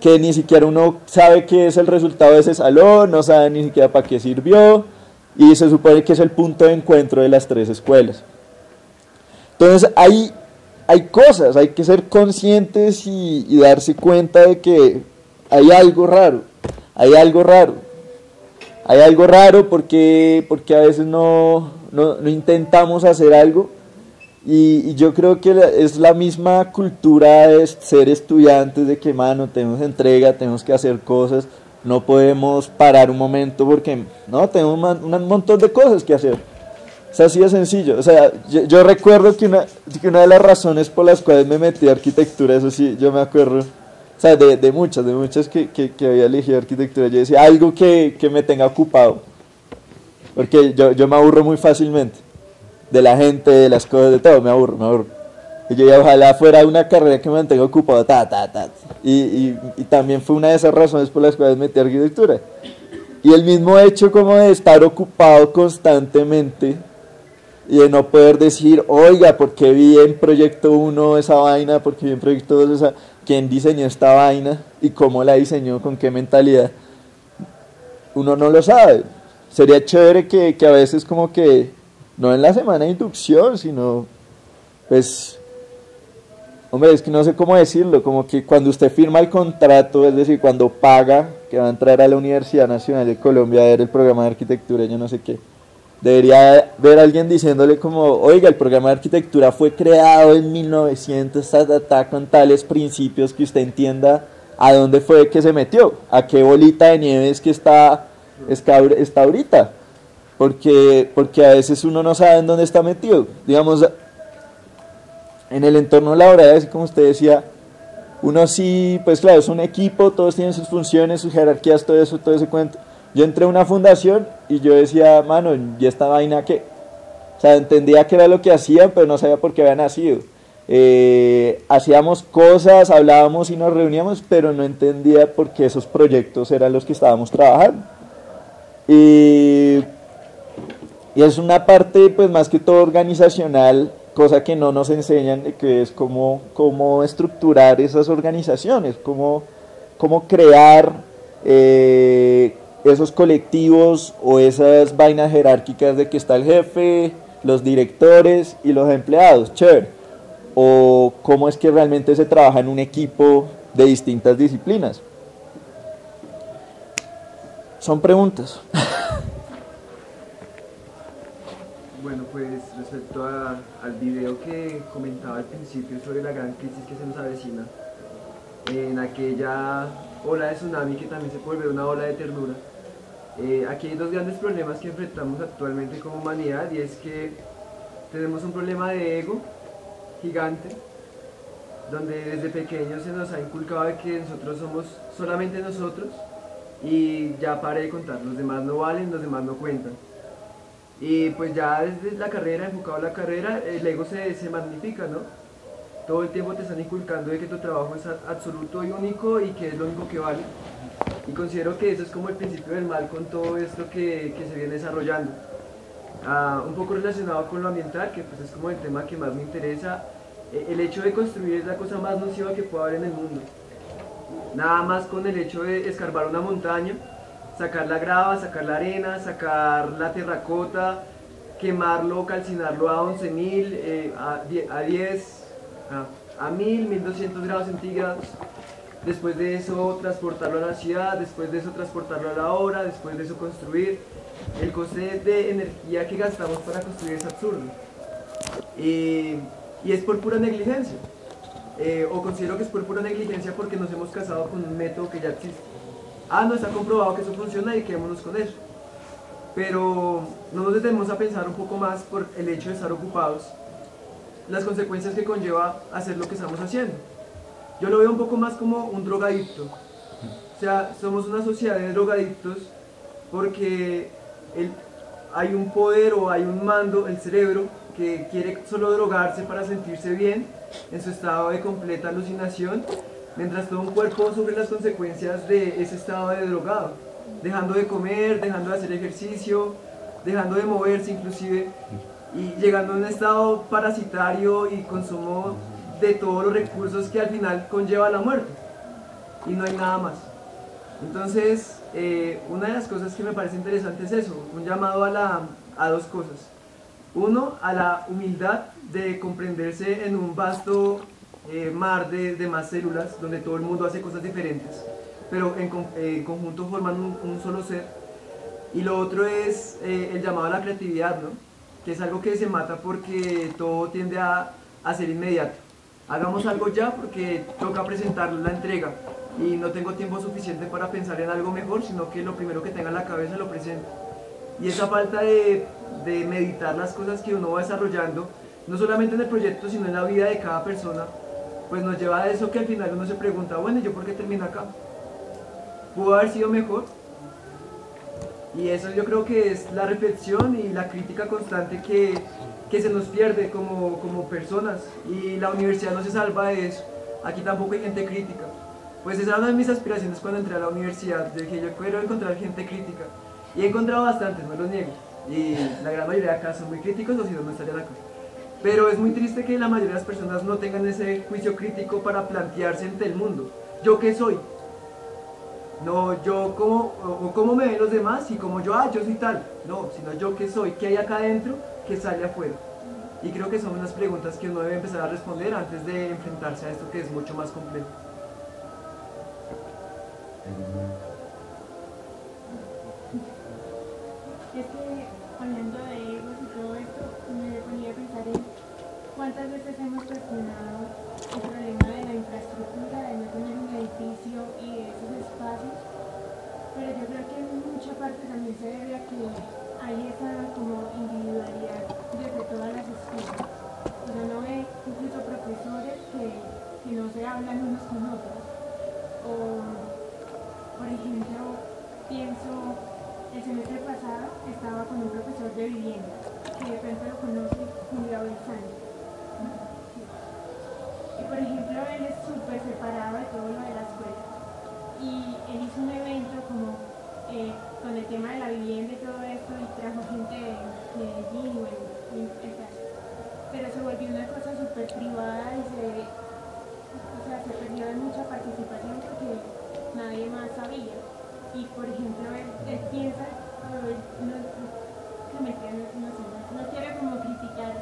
Que ni siquiera uno sabe qué es el resultado de ese salón, no sabe ni siquiera para qué sirvió, y se supone que es el punto de encuentro de las 3 escuelas. Entonces hay cosas, hay que ser conscientes y darse cuenta de que hay algo raro, porque a veces no intentamos hacer algo, y yo creo que es la misma cultura de ser estudiantes, de que, mano, tenemos entrega, tenemos que hacer cosas, no podemos parar un momento porque no tenemos un montón de cosas que hacer. Es así de sencillo. O sea, yo recuerdo que una de las razones por las cuales me metí a arquitectura, eso sí, yo me acuerdo, o sea, de muchas que había elegido arquitectura, yo decía algo que me tenga ocupado, porque yo me aburro muy fácilmente de la gente, de las cosas, de todo, me aburro. Y yo ojalá fuera una carrera que me mantenga ocupado, y también fue una de esas razones por las cuales metí arquitectura. Y el mismo hecho como de estar ocupado constantemente y de no poder decir, oiga, ¿por qué vi en proyecto 1 esa vaina? ¿Por qué vi en proyecto 2 esa? ¿Quién diseñó esta vaina? ¿Y cómo la diseñó? ¿Con qué mentalidad? Uno no lo sabe. Sería chévere que a veces como que, no en la semana de inducción, sino pues... Hombre, es que no sé cómo decirlo, como que cuando usted firma el contrato, es decir, cuando paga que va a entrar a la Universidad Nacional de Colombia a ver el programa de arquitectura, yo no sé qué, debería ver a alguien diciéndole como, oiga, el programa de arquitectura fue creado en 1900, con tales principios, que usted entienda a dónde fue que se metió, a qué bolita de nieve es que está ahorita, porque a veces uno no sabe en dónde está metido, digamos... En el entorno laboral, así como usted decía, uno sí, pues claro, es un equipo, todos tienen sus funciones, sus jerarquías, todo ese cuento. Yo entré a una fundación y yo decía, mano, ¿y esta vaina qué? O sea, entendía que era lo que hacían, pero no sabía por qué había nacido. Hacíamos cosas, hablábamos y nos reuníamos, pero no entendía por qué esos proyectos eran los que estábamos trabajando. Y es una parte, pues más que todo organizacional, cosa que no nos enseñan, que es cómo estructurar esas organizaciones, cómo crear esos colectivos o esas vainas jerárquicas de que está el jefe, los directores y los empleados, chévere, o cómo es que realmente se trabaja en un equipo de distintas disciplinas. Son preguntas. Bueno, pues respecto al video que comentaba al principio sobre la gran crisis que se nos avecina, en aquella ola de tsunami que también se puede volver una ola de ternura, aquí hay dos grandes problemas que enfrentamos actualmente como humanidad, y es que tenemos un problema de ego gigante, donde desde pequeños se nos ha inculcado de que nosotros somos solamente nosotros y ya pare de contar, los demás no valen, los demás no cuentan. Y pues ya desde la carrera, enfocado a la carrera, el ego se magnifica, ¿no? Todo el tiempo te están inculcando de que tu trabajo es absoluto y único y que es lo único que vale. Y considero que eso es como el principio del mal con todo esto que se viene desarrollando. Un poco relacionado con lo ambiental, que pues es como el tema que más me interesa. El hecho de construir es la cosa más nociva que puede haber en el mundo. Nada más con el hecho de escarbar una montaña, sacar la grava, sacar la arena, sacar la terracota, quemarlo, calcinarlo a 11.000, a 10, a 1.200 grados centígrados. Después de eso transportarlo a la ciudad, después de eso transportarlo a la obra, después de eso construir. El coste de energía que gastamos para construir es absurdo. Y es por pura negligencia. O considero que es por pura negligencia porque nos hemos casado con un método que ya existe. No está comprobado que eso funciona y quedémonos con eso. Pero no nos detenemos a pensar un poco más por el hecho de estar ocupados, las consecuencias que conlleva hacer lo que estamos haciendo. Yo lo veo un poco más como un drogadicto. O sea, somos una sociedad de drogadictos porque hay un poder o hay un mando, el cerebro, que quiere solo drogarse para sentirse bien en su estado de completa alucinación, mientras todo un cuerpo sufre las consecuencias de ese estado de drogado, dejando de comer, dejando de hacer ejercicio, dejando de moverse inclusive, y llegando a un estado parasitario y consumo de todos los recursos que al final conlleva la muerte, y no hay nada más. Entonces, una de las cosas que me parece interesante es eso, un llamado a dos cosas. Uno, a la humildad de comprenderse en un vasto mar de más células, donde todo el mundo hace cosas diferentes, pero en conjunto forman un solo ser. Y lo otro es el llamado a la creatividad, ¿no? Que es algo que se mata porque todo tiende a ser inmediato. Hagamos algo ya porque toca presentar la entrega y no tengo tiempo suficiente para pensar en algo mejor, sino que lo primero que tenga en la cabeza lo presento. Y esa falta de meditar las cosas que uno va desarrollando, no solamente en el proyecto, sino en la vida de cada persona, pues nos lleva a eso que al final uno se pregunta, bueno, ¿y yo por qué terminé acá? ¿Pudo haber sido mejor? Y eso yo creo que es la reflexión y la crítica constante que se nos pierde como personas, y la universidad no se salva de eso. Aquí tampoco hay gente crítica. Pues esa era una de mis aspiraciones cuando entré a la universidad. Yo dije, yo quiero encontrar gente crítica, y he encontrado bastantes, no los niego, y la gran mayoría de acá son muy críticos, o si no, no estarían acá. Pero es muy triste que la mayoría de las personas no tengan ese juicio crítico para plantearse ante el mundo. ¿Yo qué soy? No, yo cómo me ven los demás y como yo soy tal. No, sino yo qué soy, qué hay acá adentro, qué sale afuera. Y creo que son unas preguntas que uno debe empezar a responder antes de enfrentarse a esto que es mucho más complejo. Es que hablando de egos y todo esto, me ponía a pensar en cuántas veces hemos cuestionado el problema de la infraestructura, de no tener un edificio y de esos espacios, pero yo creo que en mucha parte también se debe a que hay esa como individualidad desde todas las escuelas. Uno ve incluso profesores que no se hablan unos con otros. O, por ejemplo, pienso, el semestre pasado estaba con un profesor de vivienda, que de pronto lo conoce, Julio Belzani. Y por ejemplo, él es súper separado de todo lo de la escuela. Y él hizo un evento como con el tema de la vivienda y todo esto, y trajo gente de Medellín o en caso. Pero se volvió una cosa súper privada y se perdió de mucha participación porque nadie más sabía. Y por ejemplo, él piensa, no quiero como criticar,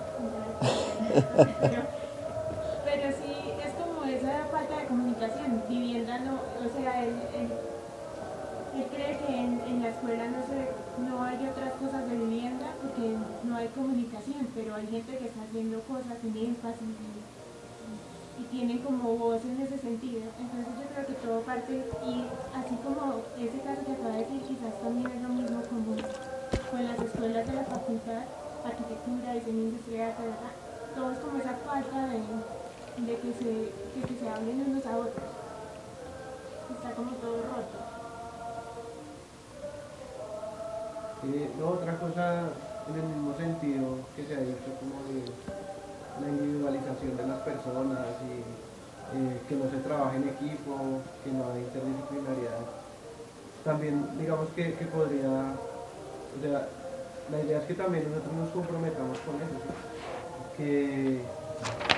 pero sí es como esa falta de comunicación. Vivienda no, o sea, él cree que en la escuela no hay otras cosas de vivienda porque no hay comunicación, pero hay gente que está haciendo cosas en énfasis y tienen como voz en ese sentido. Entonces yo creo que todo parte, y así como ese caso que acaba de decir, quizás también es lo mismo como con las escuelas de la facultad, arquitectura, diseño industrial, todo es como esa falta de que se hablen unos a otros. Está como todo roto. No, otra cosa en el mismo sentido que se ha dicho como de la individualización de las personas y que no se trabaje en equipo, que no hay interdisciplinariedad. También digamos que podría, o sea, la idea es que también nosotros nos comprometamos con eso, ¿sí?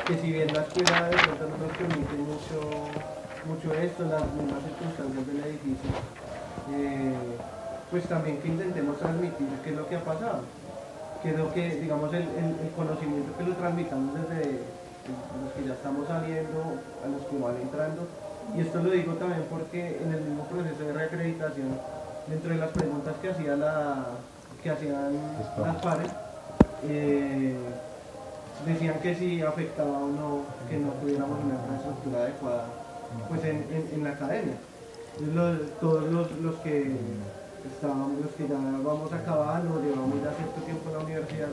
Que si bien la escuela de pronto no nos permite mucho esto, las mismas circunstancias del edificio, pues también que intentemos transmitir qué es lo que ha pasado, qué es lo que, digamos, el conocimiento que lo transmitamos desde los que ya estamos saliendo, a los que van entrando. Y esto lo digo también porque en el mismo proceso de reacreditación, dentro de las preguntas que hacían las pares, decían que si afectaba o no que no tuviéramos una infraestructura adecuada pues en la academia. Todos los que ya vamos acabando, llevamos ya cierto tiempo en la universidad,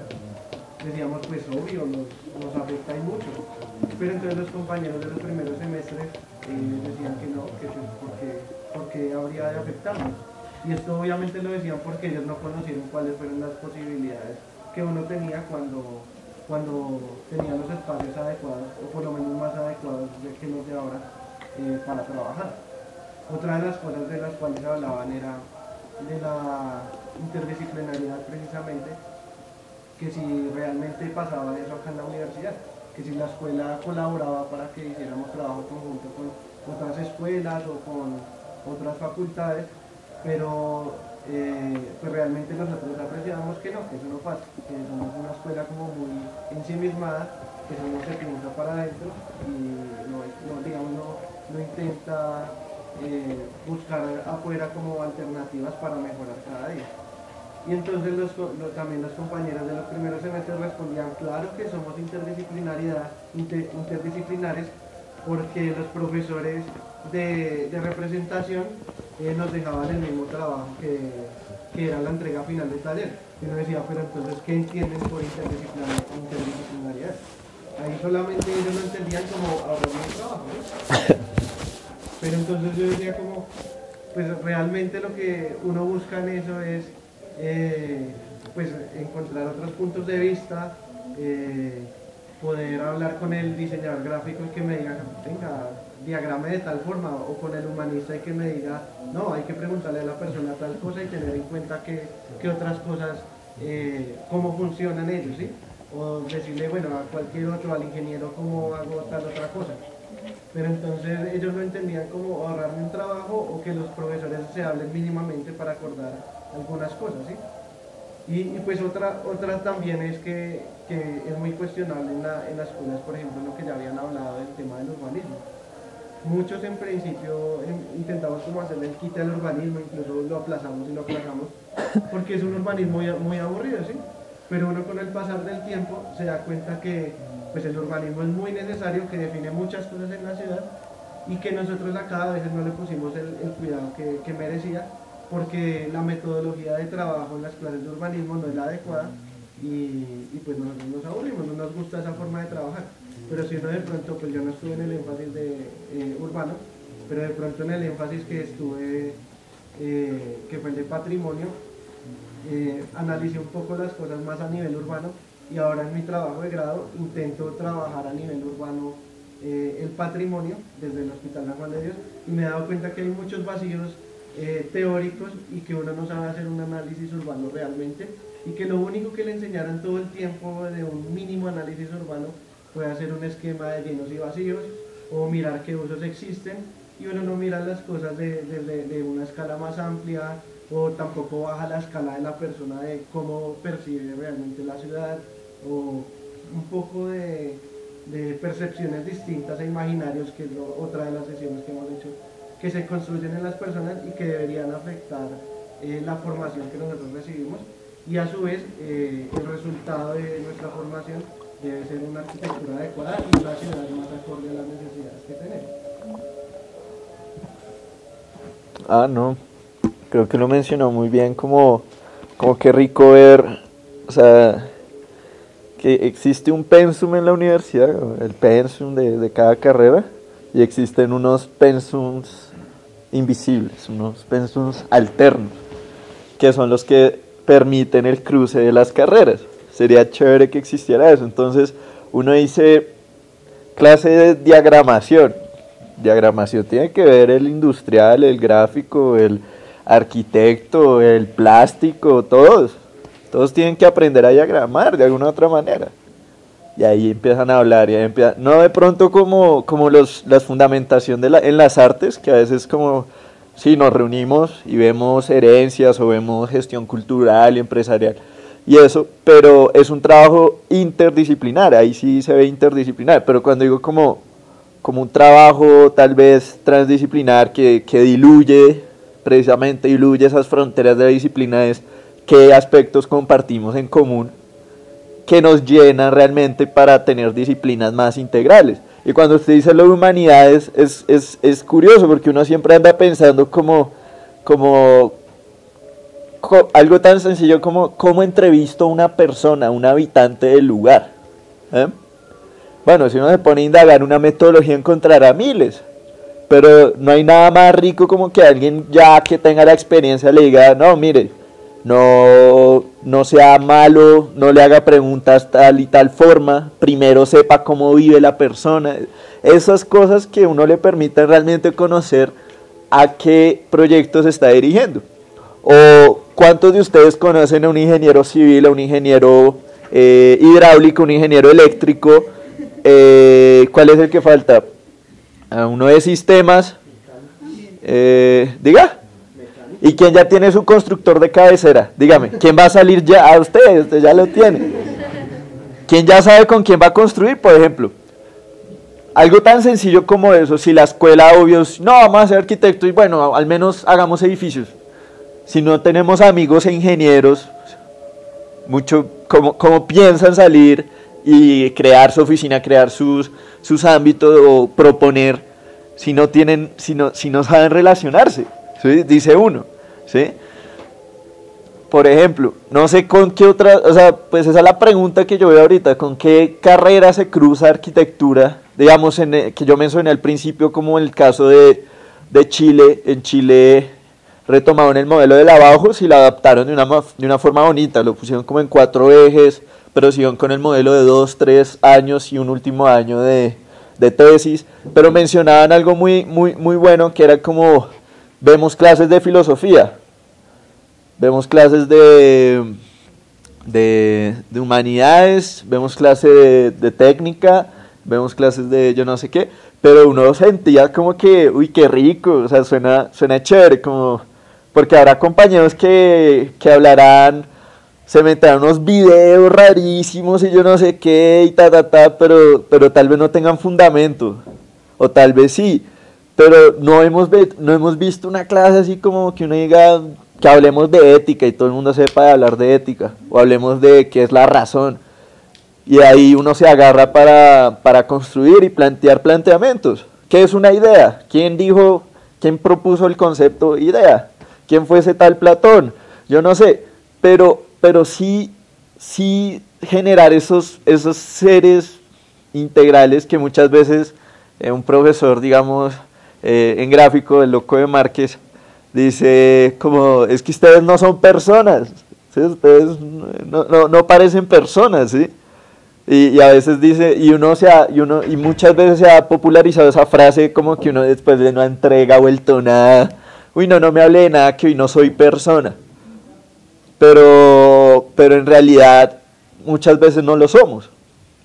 decíamos pues obvio, nos afecta y mucho. Pero entonces los compañeros de los primeros semestres decían que no, que porque habría de afectarnos. Y esto obviamente lo decían porque ellos no conocieron cuáles fueron las posibilidades que uno tenía cuando tenía los espacios adecuados, o por lo menos más adecuados que los de ahora, para trabajar. Otra de las cosas de las cuales hablaban era de la interdisciplinariedad precisamente, que si realmente pasaba eso acá en la universidad, que si la escuela colaboraba para que hiciéramos trabajo conjunto con otras escuelas o con otras facultades, pero pues realmente nosotros apreciamos que eso no pasa, que somos una escuela como muy ensimismada, que solo se piensa para adentro y no intenta buscar afuera como alternativas para mejorar cada día. Y entonces también los compañeros de los primeros semestres respondían, claro que somos interdisciplinares, porque los profesores de representación nos dejaban el mismo trabajo que era la entrega final del taller. Y uno decía, pero entonces, ¿qué entienden por interdisciplinariedad? Ahí solamente ellos lo entendían como ahorrar el trabajo, ¿no? Pero entonces yo decía como, pues realmente lo que uno busca en eso es pues encontrar otros puntos de vista, poder hablar con el diseñador gráfico y que me diga, venga, diagrame de tal forma, o con el humanista y que me diga, no, hay que preguntarle a la persona tal cosa y tener en cuenta que otras cosas, cómo funcionan ellos, ¿sí? O decirle, bueno, a cualquier otro, al ingeniero, cómo hago tal otra cosa. Pero entonces ellos lo entendían como ahorrarme un trabajo o que los profesores se hablen mínimamente para acordar algunas cosas, ¿sí? Y pues otra también es que es muy cuestionable en las escuelas, por ejemplo, lo que ya habían hablado del tema del urbanismo. Muchos en principio intentamos como hacerle el quite al urbanismo, incluso lo aplazamos, porque es un urbanismo muy aburrido, ¿sí? Pero uno con el pasar del tiempo se da cuenta que pues el urbanismo es muy necesario, que define muchas cosas en la ciudad y que nosotros acá a veces no le pusimos el cuidado que merecía, porque la metodología de trabajo en las clases de urbanismo no es la adecuada y pues nosotros nos aburrimos, no nos gusta esa forma de trabajar. Pero si uno de pronto, pues yo no estuve en el énfasis de urbano, pero de pronto en el énfasis que estuve, que fue el de patrimonio, analicé un poco las cosas más a nivel urbano y ahora en mi trabajo de grado intento trabajar a nivel urbano el patrimonio desde el Hospital San Juan de Dios y me he dado cuenta que hay muchos vacíos teóricos y que uno no sabe hacer un análisis urbano realmente y que lo único que le enseñaron todo el tiempo de un mínimo análisis urbano fue hacer un esquema de llenos y vacíos o mirar qué usos existen y uno no mira las cosas desde una escala más amplia o tampoco baja la escala de la persona de cómo percibe realmente la ciudad o un poco de percepciones distintas e imaginarios, que es otra de las sesiones que hemos hecho que se construyen en las personas y que deberían afectar la formación que nosotros recibimos, y a su vez el resultado de nuestra formación debe ser una arquitectura adecuada y una ciudad más acorde a las necesidades que tenemos. No, creo que lo mencionó muy bien, como qué rico ver, o sea, que existe un pensum en la universidad, el pensum de cada carrera, y existen unos pensums invisibles, unos pensums alternos, que son los que permiten el cruce de las carreras. Sería chévere que existiera eso. Entonces uno dice clase de diagramación. Diagramación tiene que ver el industrial, el gráfico, el arquitecto, el plástico, todos tienen que aprender a diagramar de alguna otra manera. Y ahí empiezan a hablar, no de pronto como las fundamentación en las artes, que a veces como, sí, nos reunimos y vemos herencias o vemos gestión cultural y empresarial y eso, pero es un trabajo interdisciplinar, ahí sí se ve interdisciplinar, pero cuando digo como un trabajo tal vez transdisciplinar que diluye esas fronteras de la disciplina, es qué aspectos compartimos en común que nos llenan realmente para tener disciplinas más integrales. Y cuando usted dice lo de humanidades, es curioso, porque uno siempre anda pensando como algo tan sencillo como cómo entrevisto a una persona, un habitante del lugar. Bueno, si uno se pone a indagar una metodología encontrará miles, pero no hay nada más rico como que alguien ya que tenga la experiencia le diga, no, mire, no sea malo, no le haga preguntas tal y tal forma, primero sepa cómo vive la persona. Esas cosas que uno le permiten realmente conocer a qué proyecto se está dirigiendo. O cuántos de ustedes conocen a un ingeniero civil, a un ingeniero hidráulico, un ingeniero eléctrico, ¿cuál es el que falta? A uno de sistemas, diga. ¿Y quién ya tiene su constructor de cabecera? Dígame, ¿quién va a salir ya? A usted ya lo tiene. ¿Quién ya sabe con quién va a construir, por ejemplo? Algo tan sencillo como eso, si la escuela, obvio, no, vamos a ser arquitectos y bueno, al menos hagamos edificios. Si no tenemos amigos e ingenieros, mucho, como piensan salir y crear su oficina, crear sus ámbitos o proponer, si no saben relacionarse. ¿Sí? Dice uno, ¿sí? Por ejemplo, no sé con qué otra, o sea, pues esa es la pregunta que yo veo ahorita, con qué carrera se cruza arquitectura, digamos, que yo mencioné al principio, como en el caso de Chile. En Chile retomaron el modelo de lavabajos y lo adaptaron de una forma bonita, lo pusieron como en 4 ejes, pero siguieron con el modelo de 2, 3 años y un último año de tesis, pero mencionaban algo muy bueno, que era como, vemos clases de filosofía, vemos clases de humanidades, vemos clases de técnica, vemos clases de yo no sé qué, pero uno sentía como que, uy, qué rico, o sea, suena chévere, como, porque habrá compañeros que hablarán, se meterán unos videos rarísimos y yo no sé qué, y pero tal vez no tengan fundamento, o tal vez sí, pero no hemos visto una clase así como que uno diga que hablemos de ética y todo el mundo sepa hablar de ética, o hablemos de qué es la razón, y ahí uno se agarra para construir y plantear planteamientos. ¿Qué es una idea? ¿Quién propuso el concepto idea? ¿Quién fue ese tal Platón? Yo no sé, pero sí generar esos seres integrales que muchas veces un profesor, digamos, en gráfico, el loco de Márquez, dice como, es que ustedes no son personas, ¿sí? Ustedes no parecen personas, ¿sí? Y a veces dice, y muchas veces se ha popularizado esa frase como que uno después de no entrega vuelto nada, uy, no me hable de nada que hoy no soy persona, pero en realidad muchas veces no lo somos,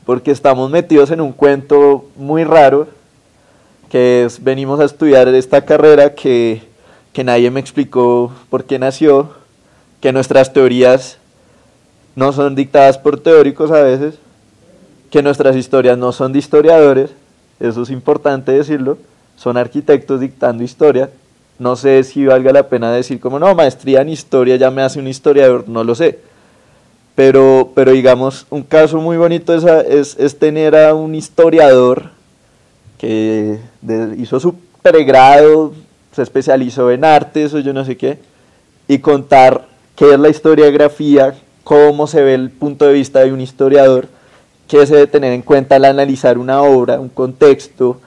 porque estamos metidos en un cuento muy raro, que es, venimos a estudiar esta carrera que nadie me explicó por qué nació, que nuestras teorías no son dictadas por teóricos a veces, que nuestras historias no son de historiadores, eso es importante decirlo, son arquitectos dictando historia. No sé si valga la pena decir como, no, maestría en historia ya me hace un historiador, no lo sé. Pero digamos, un caso muy bonito es tener a un historiador que hizo su pregrado, se especializó en artes o yo no sé qué, y contar qué es la historiografía, cómo se ve el punto de vista de un historiador, qué se debe tener en cuenta al analizar una obra, un contexto,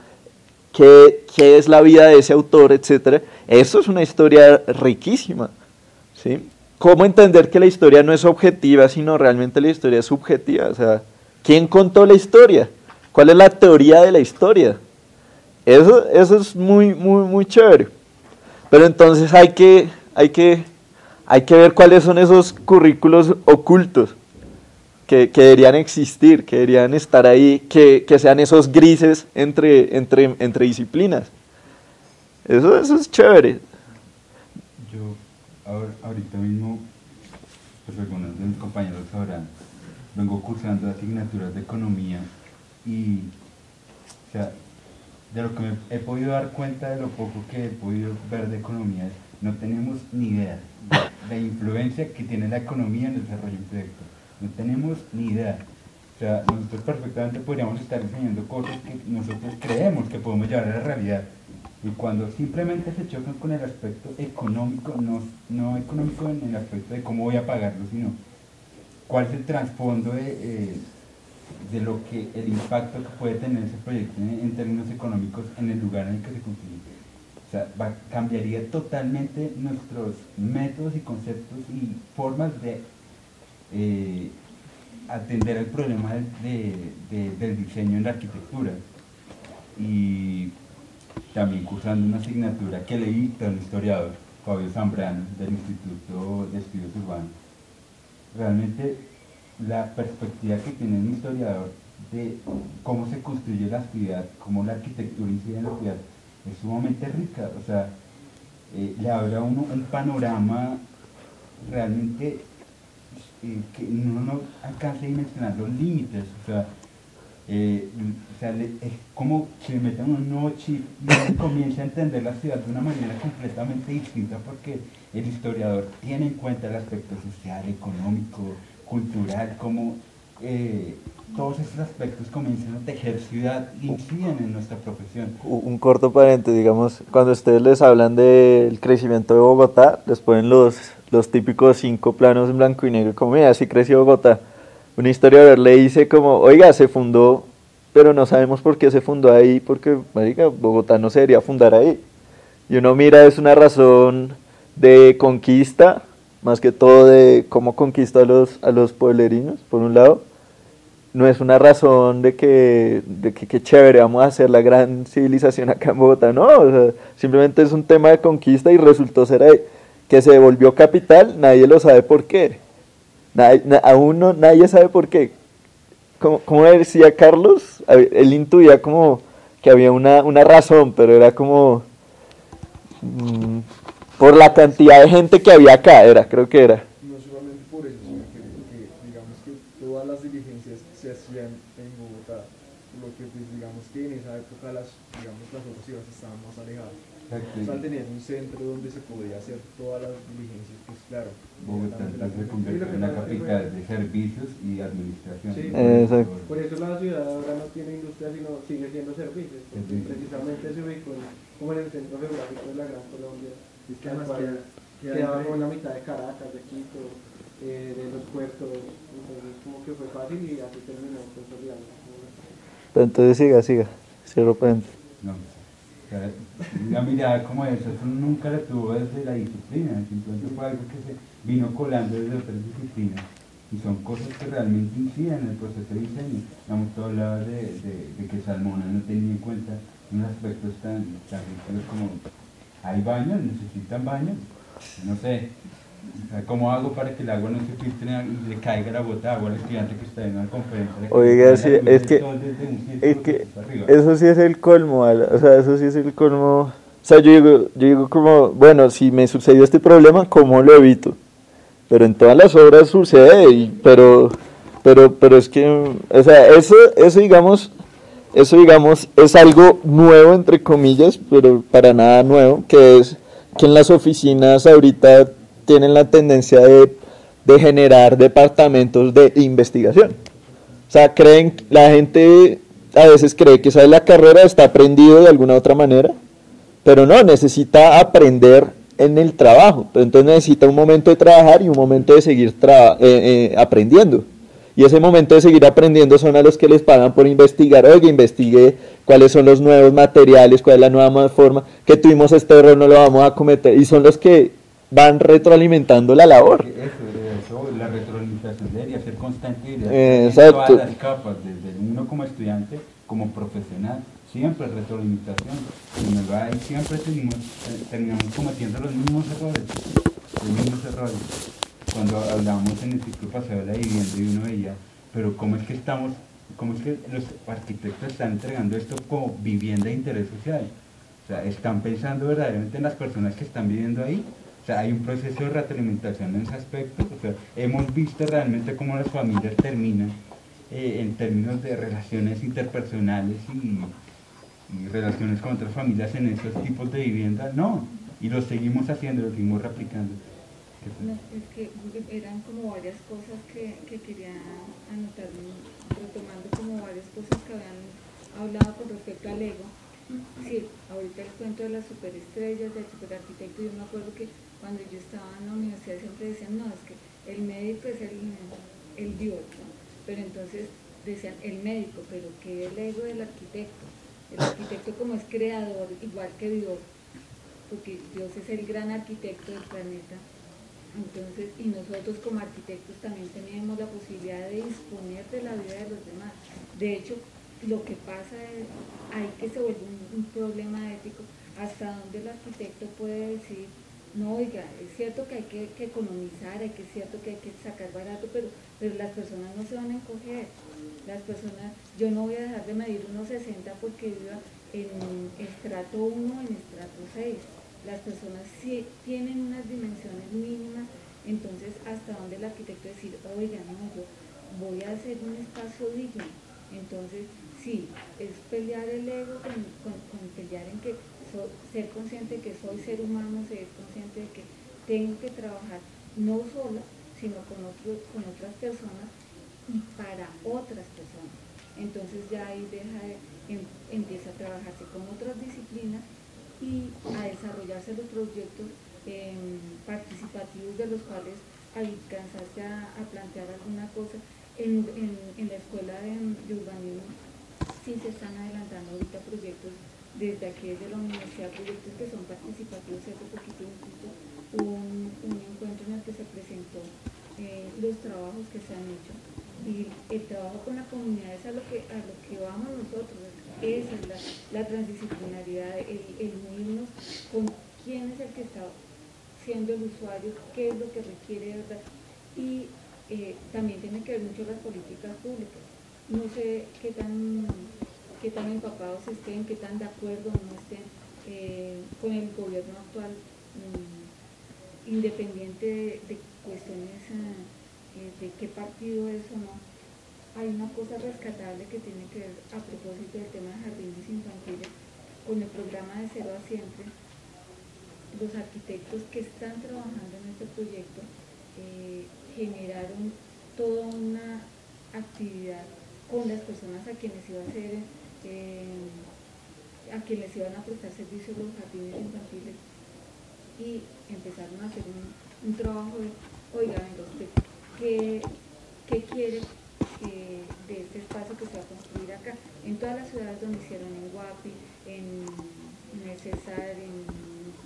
qué es la vida de ese autor, etc. Eso es una historia riquísima, ¿sí? ¿Cómo entender que la historia no es objetiva, sino realmente la historia es subjetiva? O sea, ¿quién contó la historia? ¿Cuál es la teoría de la historia? Eso es muy, muy, muy chévere. Pero entonces hay que ver cuáles son esos currículos ocultos que deberían existir, que deberían estar ahí, que sean esos grises entre disciplinas. Eso es chévere. Yo ahorita mismo, pues algunos de mis compañeros sabrán, vengo cursando asignaturas de economía y, o sea, de lo que me he podido dar cuenta, de lo poco que he podido ver de economía, no tenemos ni idea de la influencia que tiene la economía en el desarrollo de un proyecto. No tenemos ni idea. O sea, nosotros perfectamente podríamos estar enseñando cosas que nosotros creemos que podemos llevar a la realidad. Y cuando simplemente se chocan con el aspecto económico, no económico en el aspecto de cómo voy a pagarlo, sino cuál es el trasfondo de lo que el impacto que puede tener ese proyecto en términos económicos en el lugar en el que se construye. O sea, cambiaría totalmente nuestros métodos y conceptos y formas de atender el problema del diseño en la arquitectura. Y también cursando una asignatura que le dicta un historiador, Fabio Zambrano, del Instituto de Estudios Urbanos. Realmente la perspectiva que tiene un historiador de cómo se construye la ciudad, cómo la arquitectura incide en la ciudad, es sumamente rica. O sea, le abre a uno un panorama realmente que uno no alcanza a dimensionar los límites. O sea, es como que le meten un nuevo chip y uno comienza a entender la ciudad de una manera completamente distinta, porque el historiador tiene en cuenta el aspecto social, económico, cultural, como todos esos aspectos comienzan a tejer ciudad y inciden en nuestra profesión. Un corto paréntesis, digamos, cuando ustedes les hablan del crecimiento de Bogotá, les ponen los típicos 5 planos en blanco y negro, como mira, así creció Bogotá. Un historiador le dice como, oiga, se fundó, pero no sabemos por qué se fundó ahí, porque, marica, Bogotá no se debería fundar ahí. Y uno mira, es una razón de conquista, más que todo de cómo conquista a los pueblerinos, por un lado. No es una razón de que chévere, vamos a hacer la gran civilización acá en Bogotá, no, o sea, simplemente es un tema de conquista y resultó ser ahí. Que se volvió capital, nadie lo sabe por qué. Nadie sabe por qué. Como decía Carlos, él intuía como que había una razón, pero era como por la cantidad de gente que había acá, creo que era. No solamente por eso, sino que digamos que todas las diligencias se hacían en Bogotá, por lo que pues digamos que en esa época las otras ciudades estaban más alejadas. Entonces, al tener un centro donde se podía hacer todas las diligencias, pues claro. Bogotá se convirtió en la capital de servicios y administración. Sí, Exacto. por eso la ciudad ahora no tiene industria, sino sigue siendo servicios, porque precisamente se ubicó como en el centro geográfico de la Gran Colombia, Es que además quedaba como en la mitad de Caracas, de Quito, de los puertos, entonces como que fue fácil y así terminó consolidando. Entonces siga, cierro paréntesis. No. O sea, una mirada como esa, eso nunca la tuvo desde la disciplina, simplemente fue algo que se vino colando desde otras disciplinas y son cosas que realmente inciden en el proceso de diseño. Vamos a hablar de que Salmona no tenía en cuenta unos aspectos tan rígidos como hay baños, necesitan baños, no sé, o sea, ¿cómo hago para que el agua no se filtre y le caiga la gota de agua al estudiante que está en una conferencia? Oiga, sí, es que eso sí es el colmo, o sea, eso sí es el colmo. O sea, yo digo como, bueno, si me sucedió este problema, ¿cómo lo evito? Pero en todas las obras sucede, pero es que, o sea, eso digamos, eso digamos es algo nuevo entre comillas, pero para nada nuevo, que es que en las oficinas ahorita tienen la tendencia de generar departamentos de investigación. O sea, la gente a veces cree que sabe la carrera, está aprendido de alguna otra manera, pero no, necesita aprender en el trabajo. Entonces necesita un momento de trabajar y un momento de seguir aprendiendo. Y ese momento de seguir aprendiendo son a los que les pagan por investigar. Oye, investigué cuáles son los nuevos materiales, cuál es la nueva forma, que tuvimos este error, no lo vamos a cometer. Y son los que van retroalimentando la labor. Eso, la retroalimentación debería ser constante en exacto. todas las capas, desde uno como estudiante, como profesional. Siempre retroalimentación. Y nos va y siempre terminamos cometiendo los mismos errores. Cuando hablábamos en el ciclo pasado de la vivienda y uno veía, pero cómo es que los arquitectos están entregando esto como vivienda de interés social. O sea, están pensando verdaderamente en las personas que están viviendo ahí. O sea, hay un proceso de retroalimentación en ese aspecto. O sea, hemos visto realmente cómo las familias terminan en términos de relaciones interpersonales y relaciones con otras familias en esos tipos de vivienda. No, y lo seguimos haciendo, lo seguimos replicando. No, es que eran como varias cosas que quería anotar, retomando como varias cosas que habían hablado con respecto al ego. Sí, ahorita el cuento de las superestrellas, del superarquitecto, yo me acuerdo que cuando yo estaba en la universidad siempre decían, no, es que el médico es el Dios, ¿no? Pero entonces decían el médico, pero ¿qué es el ego del arquitecto? El arquitecto como es creador, igual que Dios, porque Dios es el gran arquitecto del planeta. Entonces, y nosotros como arquitectos también tenemos la posibilidad de disponer de la vida de los demás. De hecho, lo que pasa es ahí que se vuelve un problema ético, hasta donde el arquitecto puede decir, no, oiga, es cierto que hay que economizar, es cierto que hay que sacar barato, pero las personas no se van a encoger. Las personas, yo no voy a dejar de medir 1,60 porque viva en estrato 1 o en estrato 6. Las personas sí tienen unas dimensiones mínimas, entonces hasta donde el arquitecto decir, oiga, no, yo voy a hacer un espacio digno. Entonces, sí, es pelear el ego con pelear en que ser consciente de que soy ser humano, ser consciente de que tengo que trabajar no sola, sino con otras personas y para otras personas. Entonces ya ahí empieza a trabajarse con otras disciplinas y a desarrollarse los proyectos participativos, de los cuales alcanzaste a plantear alguna cosa. En la escuela de urbanismo sí se están adelantando ahorita proyectos desde aquí, desde la universidad, proyectos que son participativos. Hace poquito incluso un encuentro en el que se presentó los trabajos que se han hecho, y el trabajo con la comunidad es a lo que vamos nosotros. Esa es la transdisciplinaridad, el unirnos con quién es el que está siendo el usuario, qué es lo que requiere, ¿verdad? Y también tiene que ver mucho las políticas públicas. No sé qué tan empapados estén, qué tan de acuerdo no estén con el gobierno actual, independiente de cuestiones de qué partido es o no. Hay una cosa rescatable que tiene que ver, a propósito del tema de jardines infantiles, con el programa de 0 a Siempre. Los arquitectos que están trabajando en este proyecto generaron toda una actividad con las personas a quienes iba a hacer, a quienes iban a prestar servicios los jardines infantiles, y empezaron a hacer un trabajo de, oiga, venga, usted, ¿qué quiere de este espacio que se va a construir acá? En todas las ciudades donde hicieron, en Guapi, en el Cesar, en